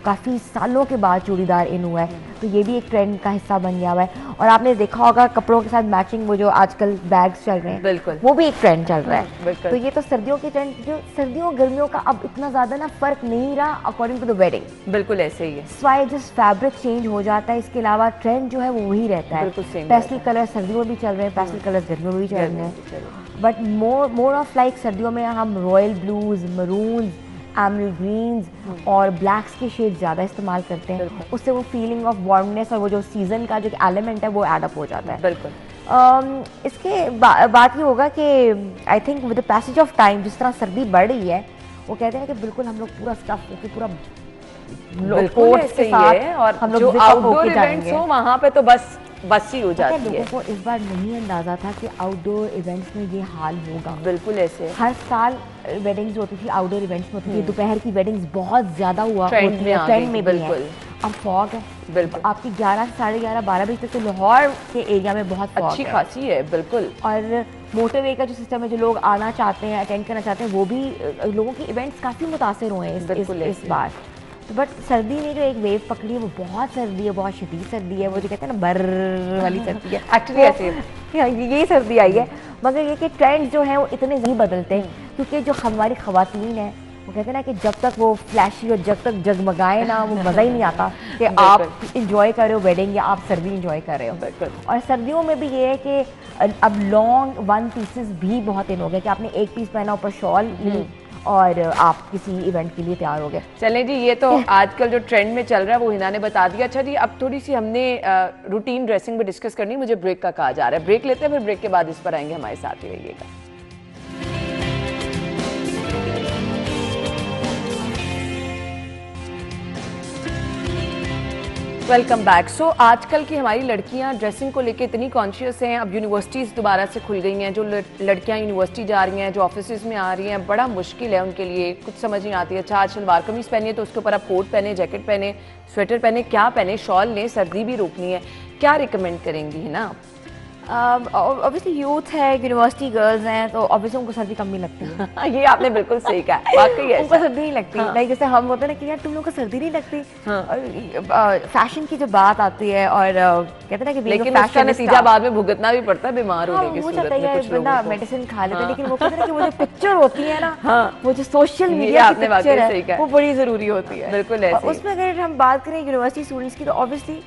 काफ़ी सालों के बाद चूड़ीदार इन हुआ है, तो ये भी एक ट्रेंड का हिस्सा बन गया हुआ है। और आपने देखा होगा कपड़ों के साथ मैचिंग वो जो आजकल बैग्स चल रहे हैं, बिल्कुल वो भी एक ट्रेंड चल रहा है। तो ये तो सर्दियों की ट्रेंड, जो सर्दियों गर्मियों का अब इतना ज़्यादा ना फर्क नहीं रहा अकॉर्डिंग टू द वेडिंग, बिल्कुल ऐसे ही है। स्वाई जस्ट फैब्रिक चेंज हो जाता है, इसके अलावा ट्रेंड जो है वो वही रहता है। पेस्टल कलर सर्दियों में भी चल रहे हैं, पेस्टल कलर्स गर्मियों में भी चल रहे हैं, बट मोर ऑफ लाइक सर्दियों में हम royal blues, maroons, emerald Green's और ब्लैक्स के शेड ज़्यादा इस्तेमाल करते हैं। उससे वो फीलिंग ऑफ वार्मनेस और वो जो सीजन का जो एलिमेंट है वो एड अप हो जाता है। बिल्कुल। इसके बात ये होगा कि I think with the passage of time जिस तरह सर्दी बढ़ रही है, वो कहते हैं कि बिल्कुल हम लोग पूरा स्टफ होकर पूरा कोट के साथ और हम लोग जो आउटडोर इवेंट्स हो वहाँ पे तो बस ही हो जाती है। लोगों को इस बार नहीं अंदाजा था कि आउटडोर इवेंट्स में ये हाल होगा। बिल्कुल ऐसे हर साल वेडिंग्स होती थी, आउटडोर इवेंट्स में होती थी, दोपहर की वेडिंग्स बहुत ज्यादा हुआ होती है, ट्रेंड में भी है। अब फॉग है, बिल्कुल आपकी 11 से 11:30 12 बजे तक तो लाहौर के एरिया में बहुत फॉग अच्छी खासी है। बिल्कुल। और मोटरवे का जो सिस्टम है, जो लोग आना चाहते हैं, अटेंड करना चाहते हैं, वो भी लोगों के इवेंट्स काफ़ी मुतासिर हुए हैं इस बार। तो बट सर्दी ने जो एक वेव पकड़ी है वो बहुत सर्दी है, बहुत शदीद सर्दी है, वो जो कहते हैं ना बर्र वाली सर्दी है, एक्चुअली ऐसे यही सर्दी आई है। मगर ये कि ट्रेंड जो है वो इतने नहीं बदलते हैं, क्योंकि जो हमारी ख़वातीन है वो कहते हैं ना कि जब तक वो फ्लैशी और जब तक जगमगाए ना वो मज़ा ही नहीं आता कि आप इंजॉय कर रहे हो वेडिंग या आप सर्दी इंजॉय कर रहे हो। और सर्दियों में भी ये है कि अब लॉन्ग वन पीसेस भी बहुत इन हो गए कि आपने एक पीस पहना ऊपर शॉल और आप किसी इवेंट के लिए तैयार हो गए। चलें जी, ये तो आजकल जो ट्रेंड में चल रहा है वो हिना ने बता दिया। अच्छा जी, अब थोड़ी सी हमने रूटीन ड्रेसिंग पे डिस्कस करनी, मुझे ब्रेक का कहा जा रहा है। ब्रेक लेते हैं, फिर ब्रेक के बाद इस पर आएंगे, हमारे साथ ही रहिएगा। Welcome back. सो आजकल की हमारी लड़कियां ड्रेसिंग को लेके इतनी कॉन्शियस हैं। अब यूनिवर्सिटीज़ दोबारा से खुल गई हैं, जो लड़कियां यूनिवर्सिटी जा रही हैं, जो ऑफिस में आ रही हैं, बड़ा मुश्किल है उनके लिए, कुछ समझ नहीं आती है। अच्छा आज सलवार कमीज़ पहनिए तो उसके ऊपर आप कोट पहने, जैकेट पहने, स्वेटर पहने, क्या पहने, शॉल लें, सर्दी भी रोकनी है, क्या रिकमेंड करेंगी है ना? ऑब्वियसली यूथ है, यूनिवर्सिटी गर्ल्स हैं, तो ऑब्वियसली उनको सर्दी कम नहीं लगती है। ये आपने बिल्कुल सही कहा, वाकई है, उनको सर्दी नहीं लगती। लाइक जैसे हम होते हैं ना कि यार तुम लोग को सर्दी नहीं लगती। फैशन की जो बात आती है और कहते हैं ना कि लेकिन उसका नतीजा बाद में भुगतना भी पड़ता है, बीमार होने की सूरत में कुछ लोगों को। मेडिसिन खा लेते हैं, लेकिन वो कहते हैं कि वो जो पिक्चर होती है ना, वो जो सोशल मीडिया की पिक्चर है वो बड़ी जरूरी होती है। बिल्कुल ऐसे। उसमें अगर हम बात करें यूनिवर्सिटी स्टूडेंट्स की, तो ऑब्वियसली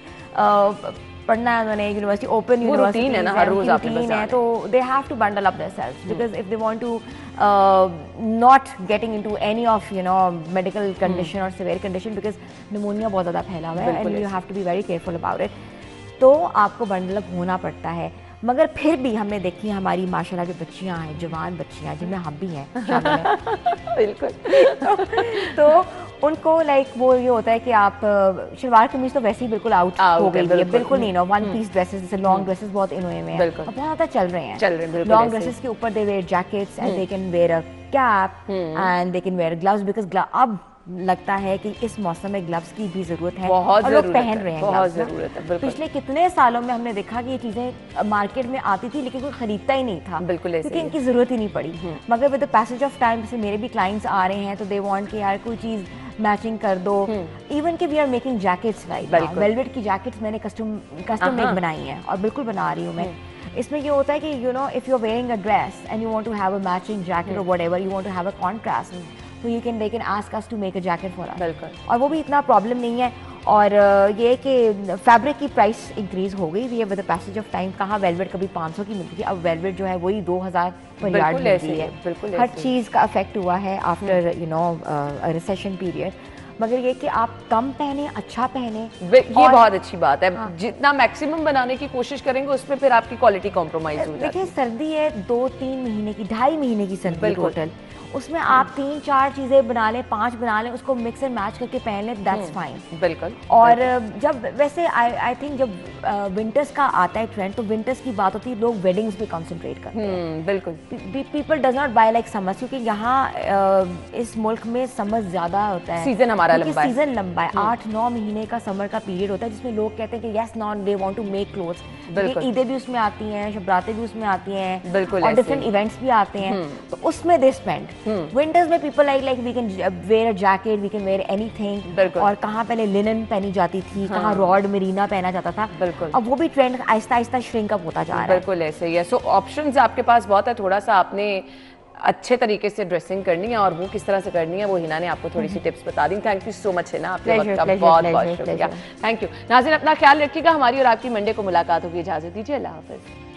पढ़ना है उन्होंने, यूनिवर्सिटी ओपन यूनिवर्सिटी है ना, हर रोज आपके पास है, तो they have to bundle up themselves because if they want to not getting into any of medical condition और सिवियर कंडीशन, बिकॉज निमोनिया बहुत ज़्यादा फैला हुआ है and you have to be very careful about it, तो आपको bundle up होना पड़ता है। मगर फिर भी हमने देखी है हमारी माशाल्लाह जो बच्चियां हैं, जवान बच्चियां जिनमें हम भी हैं बिल्कुल तो उनको लाइक वो ये होता है कि आप शलवार कमीज तो वैसे ही बिल्कुल आउट हो गई है, बिल्कुल नहीं ना, वन पीस ड्रेसेस जैसे लॉन्ग ड्रेसेस बहुत इन हुए हैं, बहुत ज़्यादा चल रहे हैं लॉन्ग ड्रेसेस के ऊपर they wear jackets and they can wear a cap and they can wear gloves, because अब लगता है कि इस मौसम में ग्लव्स की भी जरूरत है और लोग पहन रहे हैं, बहुत जरूरत है। पिछले कितने सालों में हमने देखा कि ये चीजें मार्केट में आती थी लेकिन कोई खरीदता ही नहीं था, बिल्कुल क्योंकि इनकी जरूरत ही नहीं पड़ी। मगर with the passage of time, जैसे मेरे भी क्लाइंट्स आ रहे हैं तो दे वांट कि यार कोई चीज मैचिंग कर दो, इवन कि we are making jackets, right, velvet की जैकेट्स मैंने कस्टम मेक बनाई हैं और बिल्कुल बना रही हूँ मैं। इसमें ये होता है कि you know if you are wearing a dress and you want to have a matching jacket और whatever you want to have a contrast, तो you can they can ask us to make a jacket for us, और वो भी इतना problem नहीं है। और ये कि फैब्रिक की प्राइस इंक्रीज हो गई है with the passage of time. कहाँ वेलवेट कभी 500 की मिलती थी, अब वेलवेट जो है वही 2000 पर यार्ड मिलती है। हर चीज़ का अफेक्ट हुआ है after you know recession period. मगर ये कि आप कम पहने, अच्छा पहने, ये बहुत अच्छी बात है। हाँ। जितना मैक्सिमम बनाने की कोशिश करेंगे उसमें फिर आपकी क्वालिटी कॉम्प्रोमाइज हो जाती है। देखिए सर्दी है 2-3 महीने की, 2.5 महीने की सर्दी टोटल, उसमें आप 3-4 चीजें बना लें, 5 बना लें, उसको मिक्स एंड मैच करके पहन लें, दैट्स फाइन। बिल्कुल। और जब वैसे आई थिंक जब विंटर्स का आता है ट्रेंड, तो विंटर्स की बात होती है, लोग वेडिंग्स पे कंसंट्रेट करते हैं। बिल्कुल। People does not buy like summers, क्योंकि यहाँ इस मुल्क में समर ज्यादा होता है, सीजन हमारा लंबा है, सीजन लंबा है, 8-9 महीने का समर का पीरियड होता है, जिसमें लोग कहते हैं कि yes not they want to make clothes. ईदें भी उसमें आती हैं, शबरातें भी उसमें आती हैं, बिल्कुल, और डिफरेंट इवेंट्स भी आते हैं, तो उसमें दे स्पेंड। विंटर्स में people like we can wear a jacket, we can wear anything, और कहाँ पहले लिनन पहनी जाती थी, कहाँ रॉड मरीना पहना जाता था, अब वो भी trend Aahista Aahista shrink up होता जा रहा है। बिल्कुल ऐसे ही है। सो ऑप्शंस आपके पास बहुत है, थोड़ा सा आपने अच्छे तरीके से ड्रेसिंग करनी है, और वो किस तरह से करनी है वो हिना ने आपको थोड़ी सी टिप्स बता दी। Thank you so much Hina, आपके वक्त का बहुत बहुत शुक्रिया। Thank you. नाज़रीन अपना ख्याल रखिएगा, हमारी और आपकी मंडे को मुलाकात होगी, इजाजत दीजिए, अल्लाह हाफिज।